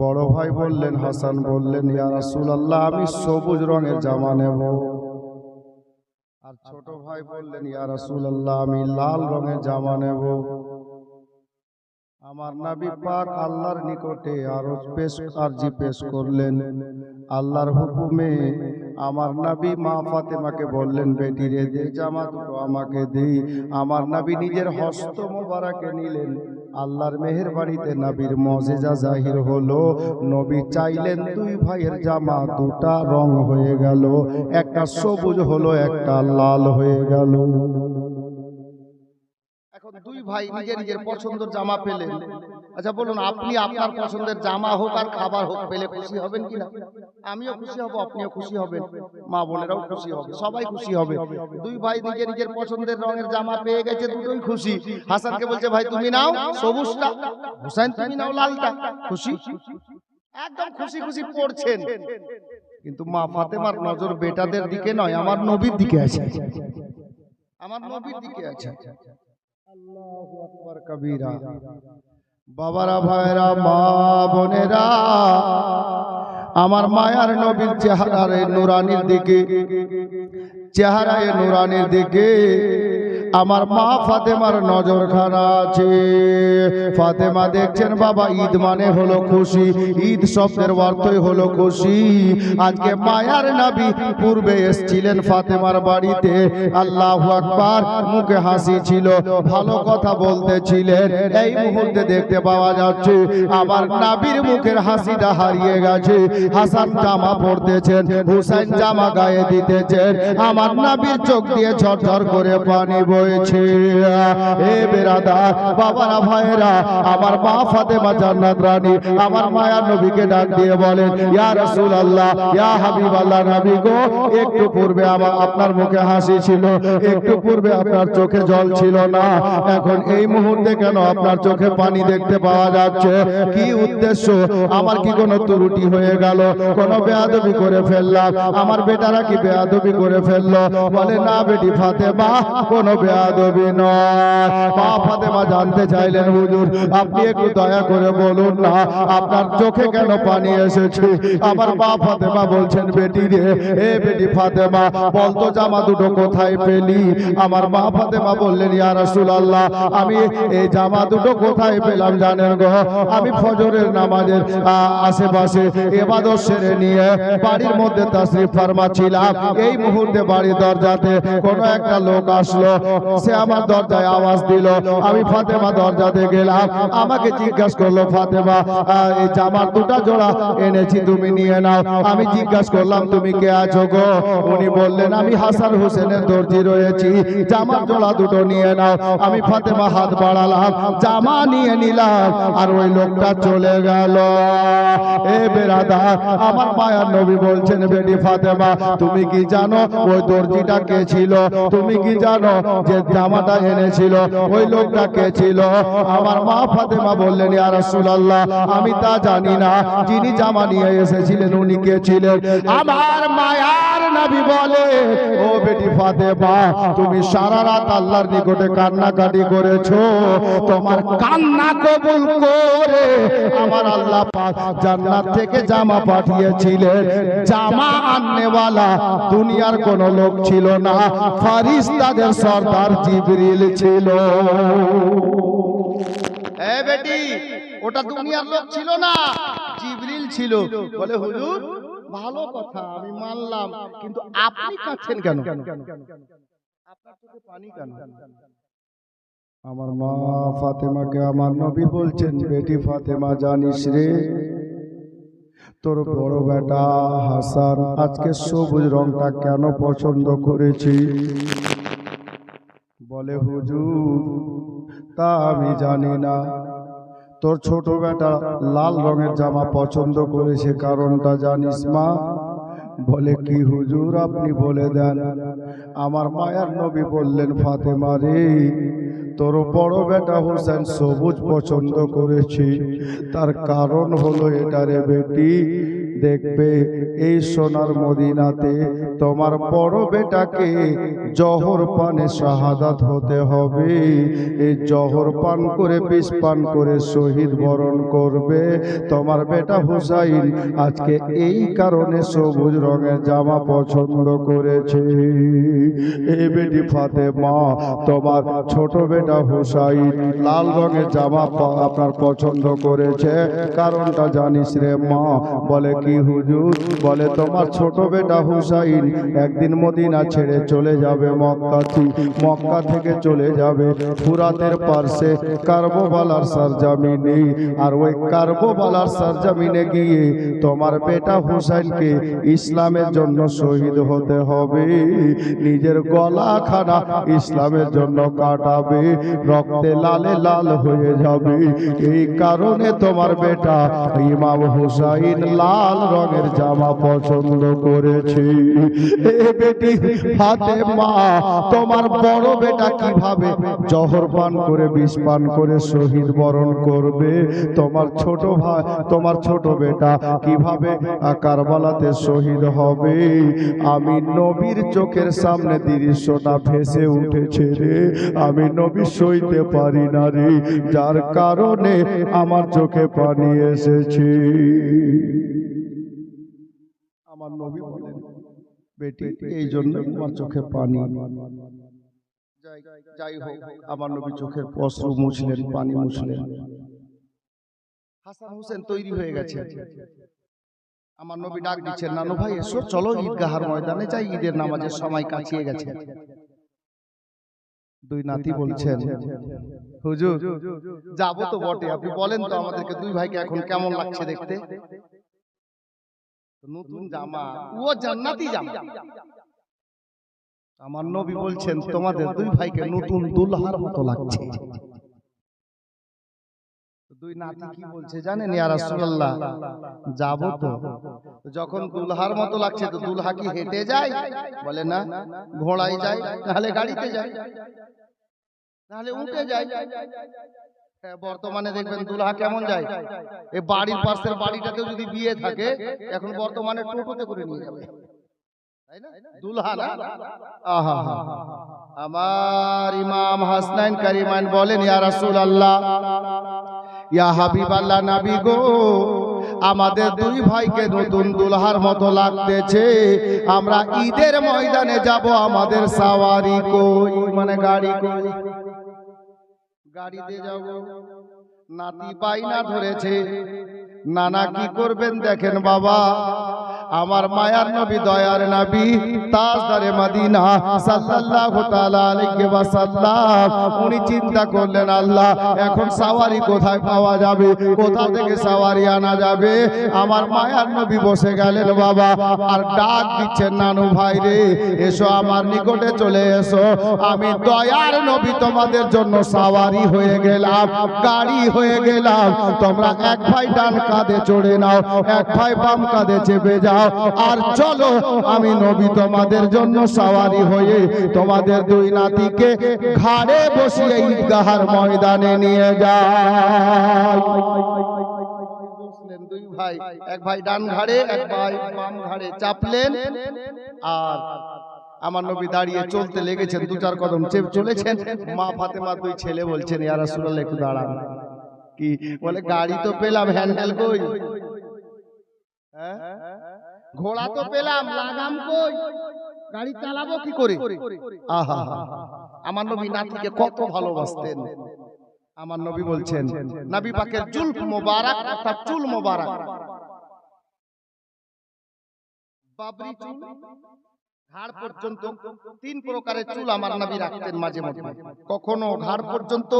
B: বড় ভাই বললেন, হাসান বললেন ইয়া রাসূলুল্লাহ আমি সবুজ রঙের জামা নেব। আর ছোট ভাই বললেন ইয়া রাসূলুল্লাহ আমি লাল রঙের জামা নেব। আমার নবী পাক আল্লাহর নিকটে আরজি পেশ করলেন। আল্লাহর হুকুমে আমার নবী মা ফাতেমাকে বললেন বেটি রে দে জামা দুটো আমাকে দে। আমার নবী নিজের হস্ত মোবারকে নিলেন। আল্লাহর মেহেরবানিতে নবীর মুজিজা জাহির হলো। নবী চাইলেন দুই ভাইয়ের জামা দুটা রং হয়ে গেল, একটা সবুজ হলো একটা লাল হয়ে গেল।
A: এখন দুই ভাই নিজের নিজের পছন্দের জামা পেলেন। আচ্ছা বলুন, আপনি আপনার পছন্দের জামা হোক আর খাবার হোক পেলে খুশি হবেন কিনা? আমিও খুশি হব, আপনিও খুশি হবেন, মা বোনেরাও খুশি হবে, সবাই খুশি হবে। দুই ভাই নিজের নিজের পছন্দের রঙের জামা পেয়ে গেছে, দুটোই খুশি। হাসানকে বলছে ভাই তুমি নাও সবুজটা, হুসাইন তুমি নাও লালটা। খুশি, একদম খুশি খুশি পড়ছেন। কিন্তু মা ফাতেমার নজর বেটাদের দিকে নয়, আমার নবীর দিকে আছে, আমার নবীর দিকে আছে।
B: আল্লাহু আকবার কবীরা। বাবারা ভাইরা মা বোনেরা, আমার মায়ার নবীর চেহারায় নুরানির দিকে, চেহারায় নুরানির দিকে আমার মা ফাতেমার নজরখানা আছে। ফাতেমা দেখছেন বাবা ঈদ মানে হলো খুশি, ঈদ শব্দের অর্থই হলো খুশি। আজকে মায়ার নবী পূর্বে এসেছিলেন ফাতেমার বাড়িতে, আল্লাহু আকবার, মুখে হাসি ছিল, ভালো কথা বলতেছিলেন। এই মুহূর্তে দেখতে পাওয়া যাচ্ছে আমার নবীর মুখের হাসিটা হারিয়ে গেছে। হাসান জামা পরতেছেন, হুসাইন জামা গায়ে দিতেছেন, আমার নবীর চোখ দিয়ে ঝরঝর করে পানি বইছে। এ বেরাদার বাবারা ভাইরা, আমার মা ফাতেমা জান্নাত রানী আমার মায়ার নবীকে ডাক দিয়ে বলেন ইয়া রাসূলুল্লাহ ইয়া হাবিবাল্লাহ নবী গো, একটু পূর্বে আপনার মুখে হাসি ছিল, একটু পূর্বে আপনার চোখে জল ছিল না, এখন এই মুহূর্তে কেন আপনার চোখে পানি দেখতে পাওয়া যাচ্ছে? কি উদ্দেশ্য? আমার কি কোনো ত্রুটি হয়ে গেল? কোনো বেয়াদবি করে ফেললাম? আমার বেটারা কি বেয়াদবি করে ফেললো? বলে না বেটি ফাতেমা, কোনো বেয়াদবি নয়। মা ফাতেমা জানতে চাইলেন হুজুর আপনি একটু দয়া করে বলুন না আপনার চোখে কেন পানি এসেছে? আমার মা ফাতেমা বলছেন বেটি রে, এ বেটি ফাতেমা বলতো জামা দুটো কোথায় পেলি? আমার মা ফাতেমা বললেন ইয়া রাসূলুল্লাহ আমি এই জামা দুটো কোথায় পেলাম জানেন গো? আমি ফজরের নামাজের আশেপাশে ইবাদত সেরে নিয়ে বাড়ির মধ্যে তাশরিফ ফরমা ছিলাম। এই মুহূর্তে বাড়ির দরজাতে কোনো একটা লোক আসলো, সে আমার দরজায় আওয়াজ দিল, আমি ফাতেমা দরজাতে গেলাম, আমাকে জিজ্ঞাসা করলো, ফাতেমা এই জামার দুটা জোড়া এনেছি, তুমি নিয়ে নাও। আমি জিজ্ঞাসা করলাম, তুমি কে আছো গো? উনি বললেন, আমি হাসান হোসেনের দর্জি রয়েছি, জামার জোড়া দুটো নিয়ে নাও। আমি ফাতেমা হাত বাড়ালাম, জামা নিয়ে নিলাম, আর ওই লোকটা চলে গেল। এ বেরাদার, আমার মায়ার নবী বলছেন, বেটি ফাতেমা, তুমি কি জানো ওই দর্জিটা কে ছিল? তুমি কি জানো যে জামাটা এনেছিল ওই লোকটা কে ছিল? আমার মা ফাতেমা বললেন, ইয়া রাসূলুল্লাহ, আমি তা জানি না, যিনি জামা নিয়ে এসেছিলেন উনি কে ছিলেন? আমার মায়ার নবী বলে, ও বেটি ফাতেমা, তুমি সারা রাত আল্লাহর নিকটে কান্নাকাটি করেছো, তোমার কান্না কবুল করে আমার আল্লাহ পাক জান্নাত থেকে জামা পাঠিয়েছিলেন। জামা আননেওয়ালা দুনিয়ার কোন লোক ছিল না, ফেরেশতাদের সরদার জিবরিল ছিল।
A: এ বেটি, ওটা দুনিয়ার লোক ছিল না, জিবরিল ছিল। বলে, হুজুর ভালো কথা, আমি মানলাম, কিন্তু আপনি কাঁদছেন কেন? আপনার চোখে পানি কেন?
B: আমার মা ফাতেমাকে আমার নবী বলছেন, বেটি ফাতেমা, জানিস রে, তোর বড় বেটা হাসান আজকে সবুজ রংটা কেন পছন্দ করেছি? বলে, হুজুর তা আমি জানি না, তোর ছোট বেটা লাল রঙের জামা পছন্দ করেছে, কারণটা জানিস মা? বলে, কি হুজুর, আপনি বলে দেন। আমার মায়ার নবী বললেন, ফাতেমা রে, তোর বড় বেটা হোসেন সবুজ পছন্দ করেছি, তার কারণ হলো এটা রে বেটি, দেখবে এই সোনার মদিনাতে তোমার বড় বেটাকে জহর পানে শাহাদাত হতে হবে। এই জহর পান করে, বিষ পান করে শহীদ বরণ করবে তোমার বেটা হুসাইন। আজকে এই কারণে সবুজ রঙের জামা পছন্দ করেছে। এই বেটি ফাতেমা, তোমার ছোট বেটা হুসাইন লাল রঙের জামা আপনার পছন্দ করেছে, কারণটা জানিস রে মা? বলে, কি হুজুর? বলে, তোমার ছোট বেটা হুসাইন একদিন মদিনা ছেড়ে চলে যাবে মক্কা থেকে চলে যাবে ফুরাতের পার্শ্বে কারবালার সরজমিনে, আর ওই কারবালার সরজমিনে গিয়ে তোমার বেটা হুসাইনকে ইসলামের জন্য শহীদ হতে হবে, নিজের গলা খানা ইসলামের জন্য কাটাবে, রক্তে লালে লাল হয়ে যাবে। এই কারণে তোমার বেটা ইমাম হুসাইন লাল রঙের জামা পছন্দ করেছে। এ বেটি ফাতেমা, তোমার বড় বেটা কিভাবে জহর পান করে, বিষ পান করে শহীদ বরণ করবে, তোমার ছোট ভাই, তোমার ছোট বেটা কিভাবে কারবালাতে শহীদ হবে, আমি নবীর চোখের সামনে দৃশ্যটা ভেসে উঠেছে রে, আমি নবী সইতে পারি না রে, যার কারণে আমার চোখে পানি এসেছে। আমার নবী বলেন, বেটি এই জন্য আমার চোখে পানি। যাই হোক, আমার নবী চোখের অশ্রু মুছলেন, পানি মুছলেন।
A: হাসান হোসেন তৈরি হয়ে গেছে। আমার নবী ডাক দিচ্ছেন, নানু ভাই এসো, চলো ঈদগাহার ময়দানে যাই, ঈদের নামাজের সময় কাছিয়ে গেছে।
B: দুই নাতি বলছেন, হুজুর
A: যাবো তো বটে, আপনি বলেন তো আমাদেরকে দুই ভাইকে এখন কেমন লাগছে দেখতে? নতুন জামা, ও জান্নাতি জামা। আমার নবী বলছেন, তোমাদের দুই ভাইকে নতুন দুলহার মতো লাগছে। দুই নাতি কি বলছে জানেন? ইয়া রাসূলুল্লাহ, যাবো তো, যখন দুলহার মতো লাগছে তো দুলহা কি হেঁটে যায়? বলে না, ঘোড়ায় যায়, নাহলে গাড়িতে যায়, নাহলে উঠে যায়। বর্তমানে দেখবেন দুলহা কেমন যায়, এই বাড়ির পাশের বাড়িটাতেও যদি বিয়ে থাকে এখন বর্তমানে টোটোতে করে নিয়ে যাবে, তাই না? দুলহা না, আহা, আমার ইমাম হাসনাইন কারিমাইন বলেন, ইয়া রাসূলুল্লাহ, ইয়া হাবিবাল্লাহ, নবী গো, আমাদের দুই ভাইকে নতুন দুলহার মতো লাগতেছে, আমরা ঈদের ময়দানে যাব, আমাদের সাওয়ারি কই, মানে গাড়ি কই, গাড়িতে যাব। নাতি বাইনা ধরেছে, নানা কি করবেন দেখেন বাবা,
B: আমার মায়ার নবী দয়ার নবী তাজদারে মদিনা সাল্লাল্লাহু তাআলা আলাইহি ওয়াসাল্লাম উনি চিন্তা করলেন আল্লাহ এখন সওয়ারি কোথায় পাওয়া যাবে, কোথা থেকে সওয়ারি আনা যাবে। আমার মায়ার নবী বসে গেলেন বাবা, আর ডাক দিচ্ছেন নানু ভাই রে এসো আমার নিকটে চলে এসো, আমি দয়ার নবী তোমাদের জন্য সওয়ারি হয়ে গেলাম, গাড়ি হয়ে গেলাম। তোমরা এক ভাই ডান কাঁধে চড়ে নাও, এক ভাই বাম কাঁধে চেপে যাও, আর চলো আমি নবী তোমাদের জন্য সওয়ারি হয়ে তোমাদের দুই নাতিকে ঘাড়ে বসিয়ে ঈদগাহার ময়দানে নিয়ে যাই।
A: দুই ভাই, এক ভাই ডান ঘাড়ে এক ভাই বাম ঘাড়ে চাপলেন, আর আমার নবী দাঁড়িয়ে চলতে লেগেছেন, দু চার কদম চলেছেন। মা ফাতেমার দুই ছেলে বলছেন ইয়া রাসূলুল্লাহ একটু দাঁড়ান। কি বলে গাড়ি তো পেলাম, হ্যান্ডেল কই? ঘোড়া তো পেলাম, লাগাম কই? গাড়ি চালাবো কি করে? আহা, আমার নবী নাতিকে কত ভালোবাসতেন। আমার নবী বলছেন, নবী পাকের জুলফ মোবারক অর্থাৎ চুল মোবারক, বাবরি চুল ঘাড় পর্যন্ত, তিন প্রকারের চুল আমার নবী রাখতেন মাঝে মাঝে, কখনো ঘাড় পর্যন্ত,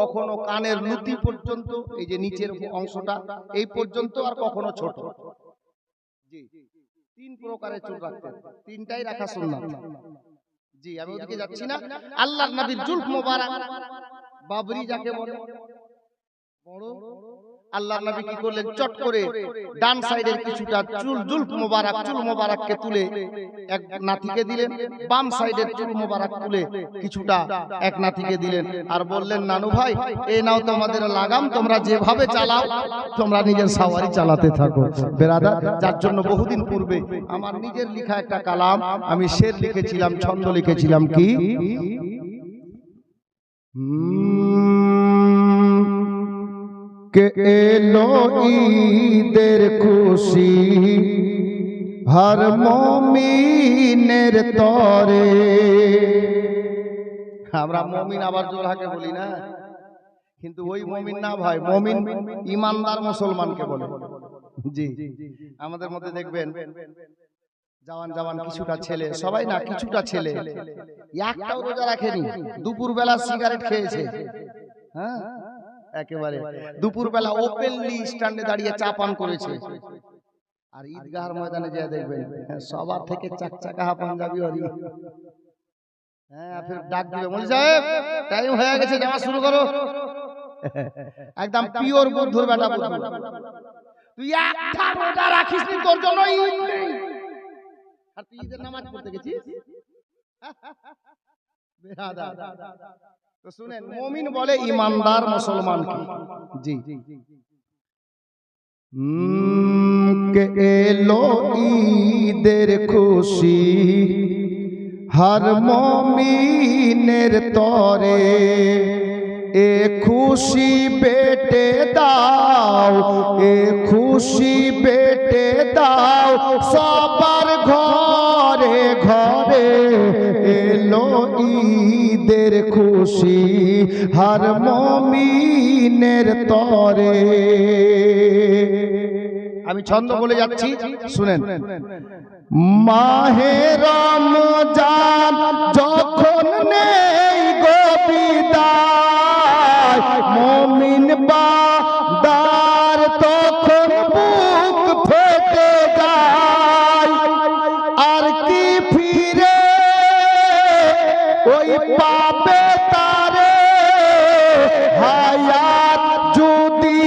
A: কখনো কানের লুটি পর্যন্ত, এই যে নিচের অংশটা এই পর্যন্ত, আর কখনো ছোট। জি, তিন প্রকারের চুল রাখতেন, তিনটাই রাখা সুন্নাত। জি, আমি ওদিকে যাচ্ছি না। আল্লাহর নবীর জুলফ মোবারক বাবরি যাকে বলে বড়, আল্লাহর নবী কি করলেন, চট করে ডান সাইডের কিছুটা চুল জুলফ মোবারক চুল মোবারককে তুলে এক নাতিকে দিলেন, বাম সাইডের চুল মোবারক তুলে কিছুটা এক নাতিকে দিলেন, আর বললেন নানু ভাই এই নাও তোমাদের লাগাম, তোমরা যেভাবে চালাও তোমরা নিজের সওয়ারি চালাতে থাকো। বেরাদার, যার জন্য বহুদিন পূর্বে আমার নিজের লেখা একটা কালাম আমি শের লিখেছিলাম, ছন্দ লিখেছিলাম, কি
B: কে এলো ঈদের খুশি হর মুমিনের তরে।
A: আমরা মুমিন আবার জোড়াকে বলি না, কিন্তু ওই মুমিন না ভাই, মুমিন ইমানদার মুসলমানকে বলে। জি, আমাদের মধ্যে দেখবেন জওয়ান জওয়ান কিছুটা ছেলে, সবাই না কিছুটা ছেলে একটাও রোজা রাখেনি, দুপুর বেলা সিগারেট খেয়েছে। হ্যাঁ, একেবারে দুপুর বেলা ওপেনলি স্ট্যান্ডে দাঁড়িয়ে চা পান করেছে, আর ঈদগাহর ময়দানে যা দেখবেন সবার থেকে চাকচাকা পাঞ্জাবি হরি। হ্যাঁ, ফির ডাক দিবে মৌলভী সাহেব টাইম হয়ে গেছে, যাওয়া শুরু করো। একদম পিওর বুদ্ধুর বেটা বুদ্ধু, তুই একটা রোজা রাখিস নি, তোর জন্য ঈদ নেই, আর তুই ঈদের নামাজ পড়তে গেছিস। বেরাদার, তো শুনেন, মুমিন বলে ইমানদার মুসলমানকে। জি,
B: কে এলো ঈদের খুশি হর মুমিনের তরে, এ খুশি বেটে দাও, এ খুশি বেটে দাও সবার ঘরে ঘরে, এলো ঈদের খুশি হর মুমিনের তরে।
A: আমি ছন্দ বলে যাচ্ছি, শুনেন।
B: মাহে রমজান যখন নেই গো বিদায়, মুমিন বান্দার তখন বুক ফেটে যায়, আর কি ফিরে ওই পাবে তারে হায়াত যদি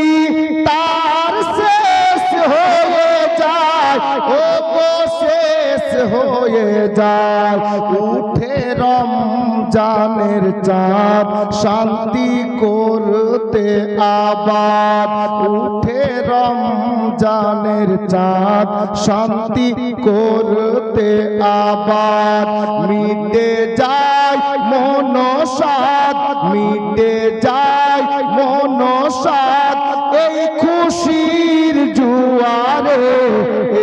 B: তার শেষ হয়ে যায়, ও গো শেষ হয়ে যায়। উঠে রমজানের চাঁদ শান্তি করতে আবার, উঠে রমজানের চাঁদ শান্তি করতে আবার, মিটে যায় মনসাদ, মিটে যায় মনসাদ, এই খুশির জুয়ারে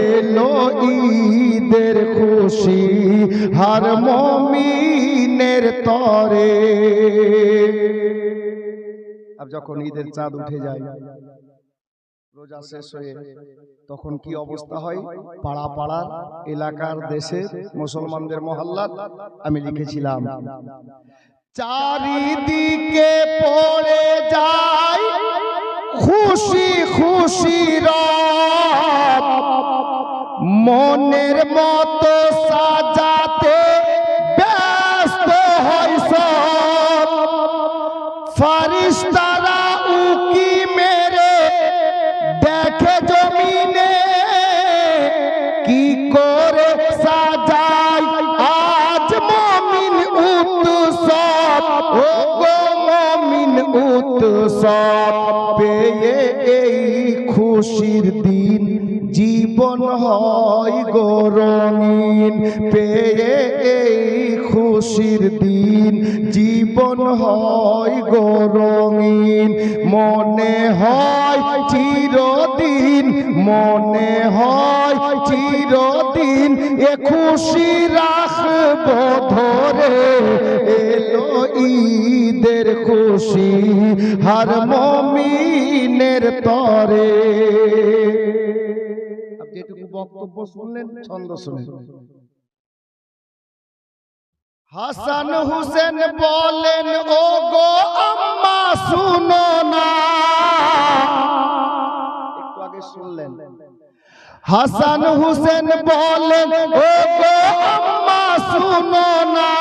B: এলো ঈদের খুশি হর মুমিনের তরে।
A: আর যখন ঈদের চাঁদ উঠে যায়, রোজা শেষ হয়ে তখন কি অবস্থা হয়, পাড়া পাড়ার এলাকার দেশের মুসলমানদের মহল্লার, আমি লিখেছিলাম
B: চারিদিকে পড়ে যায় খুশি খুশি রব, মনের মতো সাজাতে ব্যস্ত হয় সব। ফারিস্তারা উকি মেরে দেখে জমিনে, কি করে সাজায় আজ মমিন উৎসব, ও গো মমিন উৎসব। পেয়ে এই খুশির দিন জীবন হয় গো রঙিন, পেয়ে এই খুশির দিন জীবন হয় গো রঙিন। মনে হয় চিরদিন, মনে হয় চিরদিন এ খুশি রাখব ধরে। এলো ঈদের খুশি হার মমিনের তরে।
A: যেটুকু বক্তব্য শুনলেন ছন্দ শুনে।
B: হাসান হুসেন বলেন ও গো আম্মা শুনো না,
A: একটু আগে শুনলেন
B: হাসান হুসেন বলেন ও গো আম্মা শুনো না,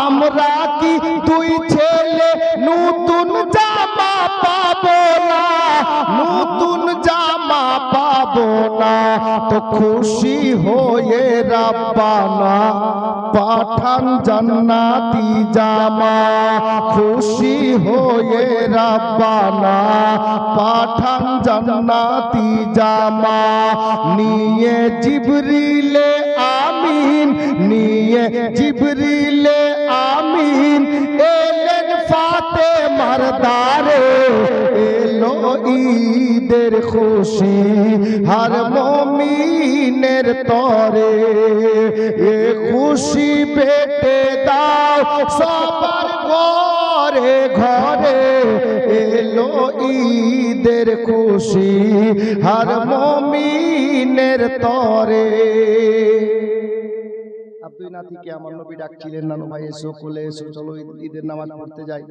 B: আমরা কি দুই ছেলে নতুন জামা পাবো না, নতুন জামা পাবো না। তো খুশি হয়ে রাব্বানা পাঠান জান্নাতি জামা, খুশি হয়ে রাব্বানা পাঠান জান্নাতি জামা। নিয়ে জিবরিলে আমিন, নিয়ে জিবরিলে আমিন এলেন ফাতেমার দারে। এলো ঈদের খুশি হার মমিনের তরে। এ খুশি বেটে দাও সবার ঘরে ঘরে। এলো ঈদের খুশি হার মমিনের তরে।
A: দুই নাতিকে আমার নবী ডাকছিলেন, নানু ভাই এসো, কোলে এসো, চলো ঈদের নামাজ পড়তে যাই।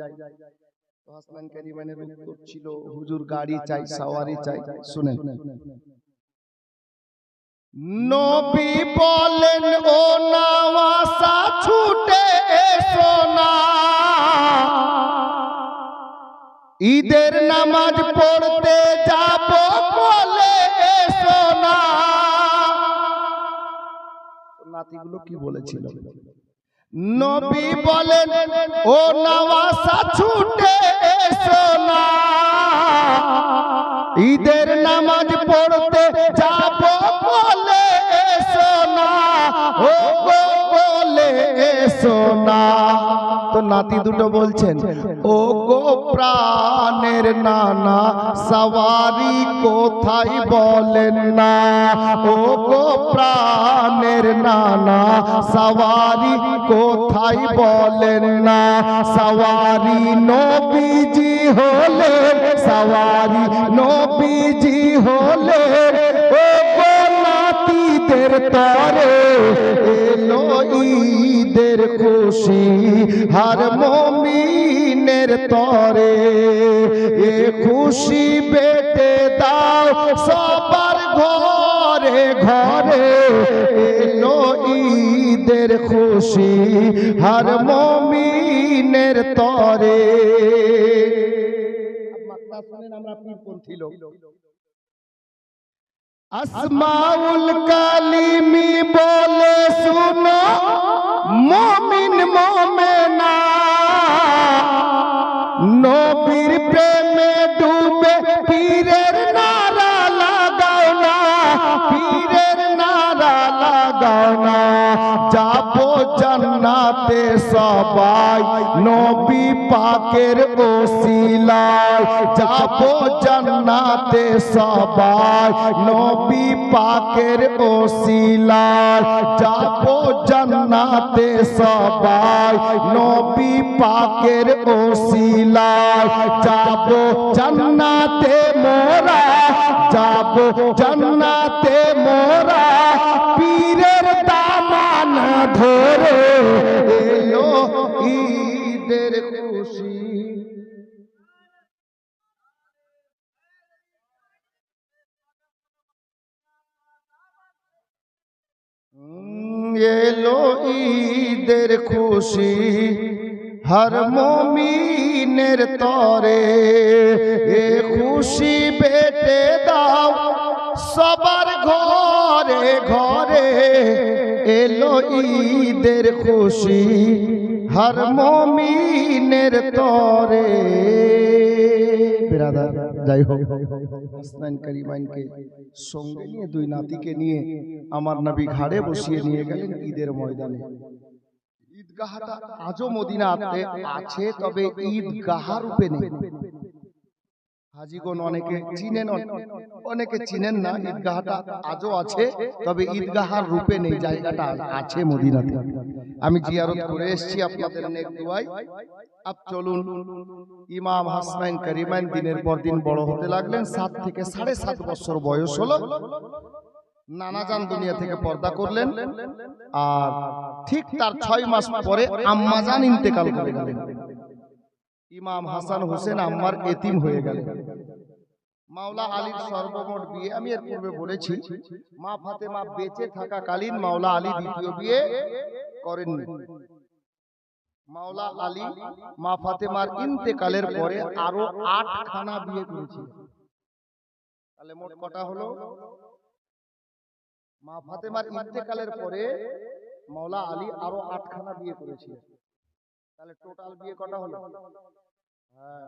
A: হাসনান কারিমানের উত্তর ছিল হুজুর গাড়ি চাই, সাওয়ারি চাই। শুনেন
B: নবী বলেন ও নাওয়াসা ছুটে এসো না, ঈদের নামাজ পড়তে যাব বলে এসো না।
A: নাতিগুলো কি বলেছিল?
B: নবী বলেন ও নাওয়াসা ছুটে এসো না, ঈদের নামাজ পড়তে যাব বলে এসো না, ও গো বলে এসো না।
A: তো নাতি দুটো বলছেন
B: ও গো প্রাণের নানা সওয়ারি কোথায় বলেন না, ও গো প্রাণের নানা সওয়ারি কোথায় বলেন না। সওয়ারি নবীজি হলেন, সওয়ারি নবীজি হলেন, ও গো নাতিদের তরে। এলো ঈদের খুশি হার মমিনের তরে। এ খুশি বেটে দাও সবার ঘরে ঘরে। এলো ঈদের খুশি হার মমিনের তরে।
A: আমরা পীরপন্থী লোক।
B: আসমাউল কালিমি বলে শুনো মুমিন মুমিনা, নবীর প্রেমে ডুবে পীরের নারা লাগাও না, পীরের নারা লাগাও না। যাবো জান্নাত জান্নাতে সবাই নবী পাকের ওসিলায় যাব জান্নাতে সবাই নবী পাকের ওসিলায় যাব জান্নাতে সবাই নবী পাকের ওসিলায় যাব জান্নাতে মোরা যাব জান্নাতে মোরা পীরের দামান ধরে
A: এলো ঈদের খুশি। এলো ঈদের খুশি হর মুমিনের তরে, এ খুশি বেটে দাও সবার ঘরে ঘরে। এলো ঈদের খুশি হর মুমিনের তরে। বিরাদার, যাই হোক, হাসনাইন কারিমাইনকে সঙ্গে নিয়ে দুই নাতিকে নিয়ে আমার নবী ঘাড়ে বসিয়ে নিয়ে গেলেন ঈদের ময়দানে। ঈদগাহটা আজও মদিনাতে আছে, তবে ঈদগাহ রূপে নেই। হাজীগণ অনেকে চিনেন, অনেকে চিনেন না। ঈদগাহটা আজও আছে, তবে ঈদগাহার রূপে নেই। জায়গাটা আছে মদিনাতে। আমি জিয়ারত করে এসেছি আপনাদের নেক দুয়ায়। আপ চলুন, ইমাম হাসনাইন কারিমাইন দিনের পর দিন বড় হতে লাগলেন। 7 থেকে 7.5 বছর বয়স হলো, নানাজান দুনিয়া থেকে পর্দা করলেন। আর ঠিক তার 6 মাস পরে আম্মাজান ইন্তেকাল করে গেলেন। ইমাম হাসান হোসেন আম্মার এতিম হয়ে গেলেন। মাওলা আলীর সর্বমোট বিয়ে আমি এর পূর্বে বলেছি। মা ফাতেমা বেঁচে থাকাকালীন মাওলা আলী দ্বিতীয় বিয়ে করেননি। মাওলা আলী মা ফাতেমার ইন্তেকালের পরে আরো 8খানা বিয়ে করেছিলেন। তাহলে মোট কটা হলো? মা ফাতেমার ইন্তেকালের পরে মাওলা আলী আরো 8খানা বিয়ে করেছিলেন। তাহলে টোটাল বিয়ে কটা হলো? হ্যাঁ,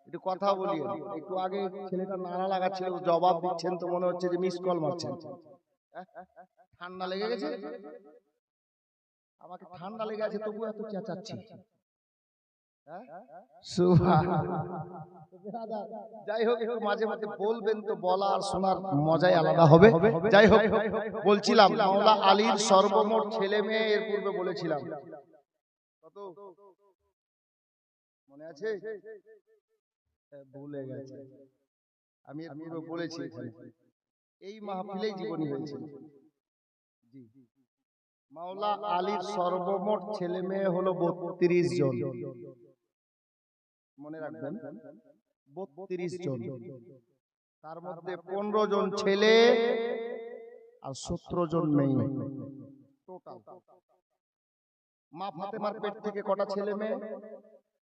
A: একটু কথা বলি। একটু আগে ছেলেটা নাড়া লাগাচ্ছিল, জবাব দিচ্ছেন তো মনে হচ্ছে যে মিস কল মারছেন। ঠান্ডা লেগে গেছে? আমাকে ঠান্ডা লেগে আছে তবু এত চেঁচাচ্ছি। যাই হোক, একটু মাঝে মাঝে বলবেন তো, বলা আর শোনার মজাই আলাদা হবে। যাই হোক, বলছিলাম মাওলা আলীর সর্বমোট ছেলে মেয়ে এর পূর্বে বলেছিলাম কত মনে আছে? ভুলে গেছে। আমি এর পূর্বে বলেছি এখানে, এই মাহফিলেই জীবনী হয়েছে। জি, মাওলা আলীর সর্বমোট ছেলে মেয়ে হলো 32 জন। মনে রাখবেন, 32 জন। তার মধ্যে 15 জন ছেলে আর 17 জন মেয়ে। টোটাল মা ফাতেমার পেট থেকে কটা ছেলে মেয়ে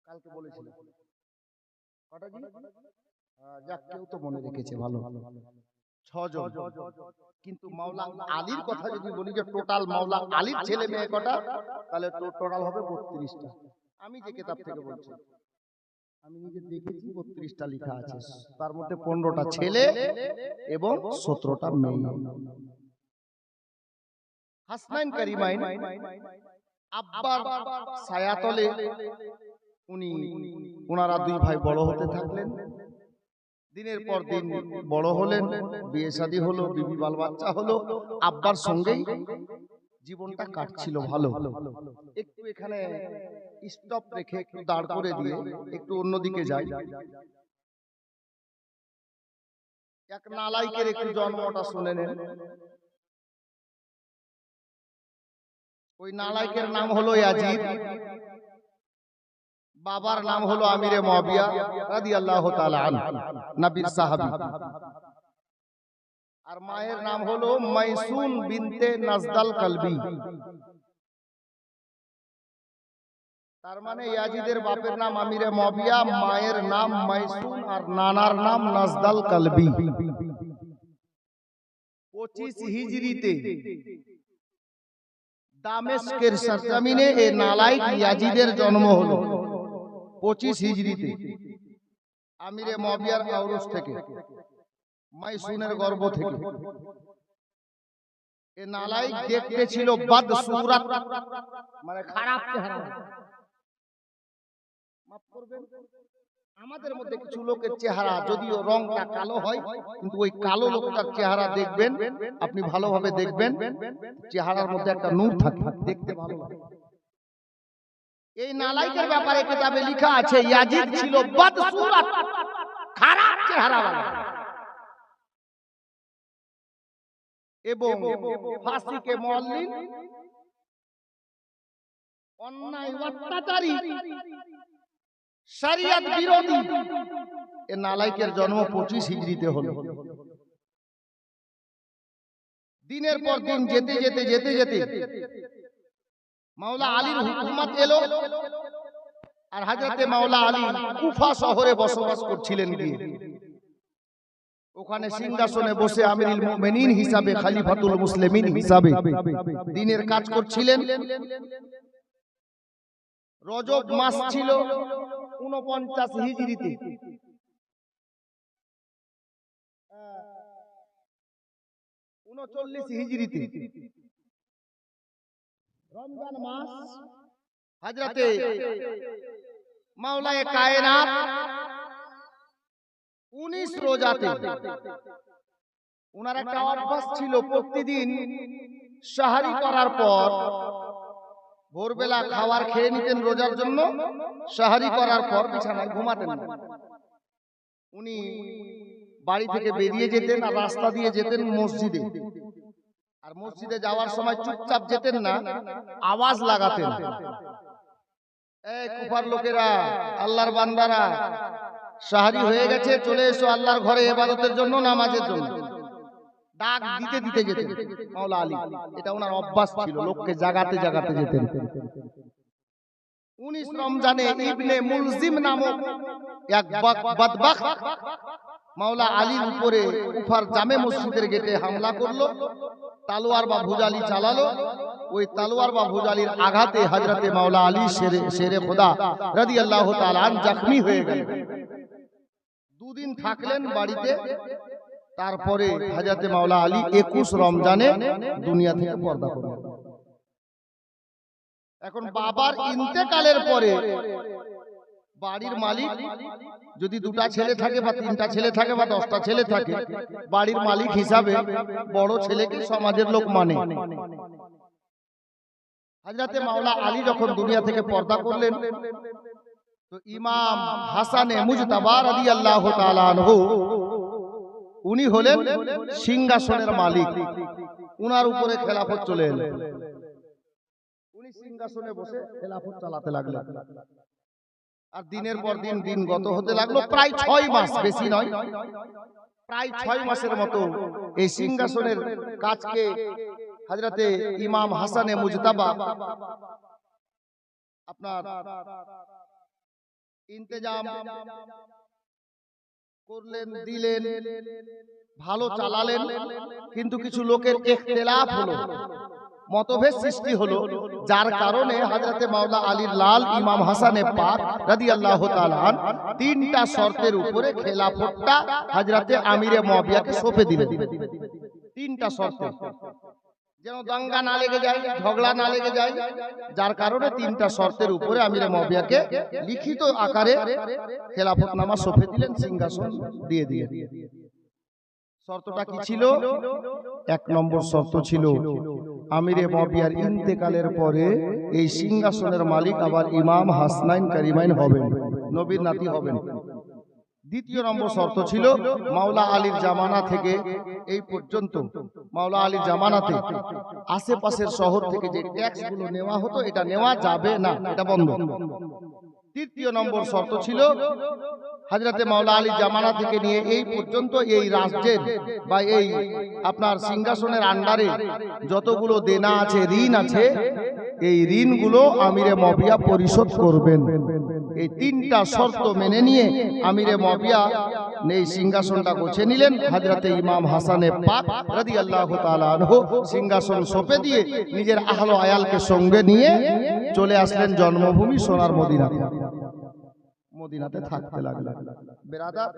A: কালকে বলেছিলাম? কটা জি? যাক, কেউ তো মনে রেখেছে, ভালো। 6 জন। কিন্তু মাওলা আলীর কথা যদি বলি যে টোটাল মাওলা আলীর ছেলে মেয়ে কটা, তাহলে টোটাল হবে 32টা। আমি যে কিতাব থেকে বলছি, আমি নিজে দেখেছি 32টা লেখা আছে। তার মধ্যে 15টা ছেলে এবং 17টা মেয়ে। হাসনাইন কারিমাইন আব্বার ছায়াতলে ওনারা দুই ভাই বড় হতে থাকলেন। দিনের পর দিন বড় হলেন, বিয়ে শাদী হলো, বিবি বাল বাচ্চা হলো। আব্বার সঙ্গেই জীবনটা কাটছিল ভালো। একটু এখানে স্টপ রেখে একটু দাঁড় করে দিয়ে একটু অন্যদিকে যাই। এক নালাইকের একটু জন্মটা শুনে নেন। ওই নালাইকের নাম হলো ইয়াজিদ, বাবার নাম হলো আমিরে মুয়াবিয়া রাদিয়াল্লাহু তাআলা আনহু, নবীর সাহাবী। আর মায়ের নাম হলো মাইসুন বিনতে নাজদাল কলবি। তার মানে ইয়াজিদের বাপের নাম আমিরে মুয়াবিয়া, মায়ের নাম মাইসুন আর নানার নাম নাজদাল কলবি। 25 হিজরিতে দামেস্কের সরজমিনে এই নালাইক ইয়াজিদের জন্ম হলো। 25 হিজরিতে আমিরে মুয়াবিয়ার আওরস থেকে, মাইসুনের গর্ভ থেকে। এ নালায়েক দেখতে ছিল বদসুরত, মানে খারাপ চেহারা। মাফ করবেন, আমাদের মধ্যে কিছু লোকের চেহারা যদিও রংটা কালো হয়, কিন্তু ওই কালো লোকটার চেহারা দেখবেন আপনি ভালোভাবে দেখবেন, চেহারার মধ্যে একটা নূর থাকে, দেখতে ভালো লাগে। এই নালায়েকের ব্যাপারে কিতাবে লেখা আছে ইয়াজিদ ছিল বদসুরত, খারাপ চেহারাওয়ালা, এবং ফাসিকে মুআল্লিন, অন্যায় অত্যাচারী, শরিয়ত বিরোধী। এ নালায়েকের জন্ম 25 হিজরিতে হলো। দিনের পর দিন যেতে যেতে যেতে যেতে মাওলা আলীর হুকুমত এলো, আর হযরতে মাওলা আলী কুফা শহরে বসবাস করছিলেন গিয়ে। ওখানে সিংহাসনে বসে আমিরুল মুমিনিন হিসাবে, খলিফাতুল মুসলিমিন হিসাবে দ্বীনের কাজ করছিলেন। রজব মাস ছিল 49 হিজরিতে, 39 হিজরিতে রমজান মাস। হযরতে মাওলায়ে কায়নাত 19 রোজাতে উনার একটা অভ্যাস ছিল, প্রতিদিন সাহারি করার পর ভোরবেলা খাবার খেয়ে নিতেন রোজার জন্য, সাহারি করার পর বিছানায় ঘুমাতেন না। উনি বাড়ি থেকে বেরিয়ে যেতেন আর রাস্তা দিয়ে যেতেন মসজিদে, আর মসজিদে যাওয়ার সময় চুপচাপ যেতেন না, আওয়াজ লাগাতেন, এই কুফার লোকেরা, আল্লাহর বান্দারা, সাহারি হয়ে গেছে, চলে এসো আল্লাহর ঘরে ইবাদতের জন্য, নামাজের জন্য। ডাক দিতে দিতে যেতেন মাওলা আলী, এটা ওনার অভ্যাস ছিল, লোককে জাগাতে জাগাতে যেতেন। 19 রমজানে ইবনে মুলজিম নামক এক বদবখত মাওলা আলীর উপরে কুফার জামে মসজিদের গেটে হামলা করলো, তলোয়ার বা ভুজালি চালালো। ওই তলোয়ার বা ভুজালির আঘাতে হযরতে মাওলা আলী শেরে খোদা রাদিয়াল্লাহু তাআলা আন জখমি হয়ে গেলেন। দুদিন থাকলেন বাড়িতে, তারপরে হযরতে মাওলা আলী 21 রমজানে দুনিয়া থেকে পর্দা করলেন। এখন বাবার ইন্তেকালের পরে বাড়ির মালিক যদি 2টা ছেলে থাকে বা 3টা ছেলে থাকে বা 10টা ছেলে থাকে, বাড়ির মালিক হিসাবে বড় ছেলেকে সমাজের লোক মানে। হযরতে মাওলা আলী যখন দুনিয়া থেকে পর্দা করলেন, তো ইমাম হাসানে মুজতাবা রাদিয়াল্লাহু তাআলা আনহু উনি হলেন সিংহাসনের মালিক, উনার উপরে খেলাফত চলে এলো। উনি সিংহাসনে বসে খেলাফত চালাতে লাগলেন, আর দিনের পর দিন দিন গত হতে লাগলো। প্রায় 6 মাস, বেশি নয়, প্রায় 6 মাসের মতো এই সিংহাসনের কাজকে হযরতে ইমাম হাসানে মুজতাবা আপনার ইন্তজাম করলেন, দিলেন, ভালো চালালেন। কিন্তু কিছু লোকের ইখতিলাফ হলো, মতভেদ সৃষ্টি হলো, যার কারণে হযরতে মাওলা আলীর লাল ইমাম হাসানে পাক রাদিয়াল্লাহু তাআলা আন 3টা শর্তের উপরে খেলাফতটা হযরতে আমিরে মুয়াবিয়াকে সঁপে দিলেন। 3টা শর্তে, যেন দাঙ্গা না লেগে যায়, ঝগড়া না লেগে যায়, যার কারণে 3টা শর্তের উপরে আমিরে মুয়াবিয়াকে লিখিত আকারে খেলাফতনামা সঁপে দিলেন, সিংহাসন দিয়ে দিয়ে। শর্তটা কি ছিল? 1 নম্বর শর্ত ছিল আমিরে মুয়াবিয়ার ইন্তেকালের পরে এই সিংহাসনের মালিক আবার ইমাম হাসনাইন কারিমাইন হবেন, নবীর নাতি হবেন। 2য় নম্বর শর্ত ছিল মাওলা আলীর জামানা থেকে এই পর্যন্ত, মাওলা আলীর জামানাতে আশেপাশের শহর থেকে যে ট্যাক্স গুলো নেওয়া হতো এটা নেওয়া যাবে না, এটা বন্ধ। 3য় নম্বর শর্ত ছিল হযরতে মাওলা আলী জামানা থেকে নিয়ে এই পর্যন্ত এই রাজ্যের বা এই আপনার সিংহাসনের আন্ডারে যতগুলো দেনা আছে, ঋণ আছে, এই ঋণগুলো আমিরে মুয়াবিয়া পরিশোধ করবেন। এই 3টা শর্ত মেনে নিয়ে আমিরে মুয়াবিয়া এই সিংহাসনটা গোছে নিলেন। হযরতে ইমাম হাসানে পাক রাদিয়াল্লাহু তাআলা আনহু সিংহাসন সঁপে দিয়ে নিজের আহলে আয়ালকে সঙ্গে নিয়ে চলে আসলেন জন্মভূমি সোনার মদিনাতে। মদিনাতে থাকতে লাগলেন। বেরাদার,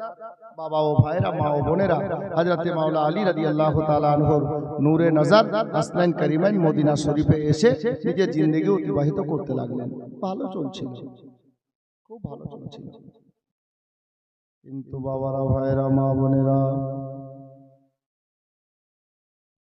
A: বাবা ও ভাইরা, মা ও বোনেরা, হযরতে মাওলা আলী রাদিয়াল্লাহু তাআলা আনহুর নূরে নজর হাসনাইন কারিমাইন মদিনা শরীফে এসে নিজের জিন্দেগি অতিবাহিত করতে লাগলেন। ভালো চলছিল, খুব ভালো চলছিল। কিন্তু বাবারা, ভাইরা, মা বোনেরা,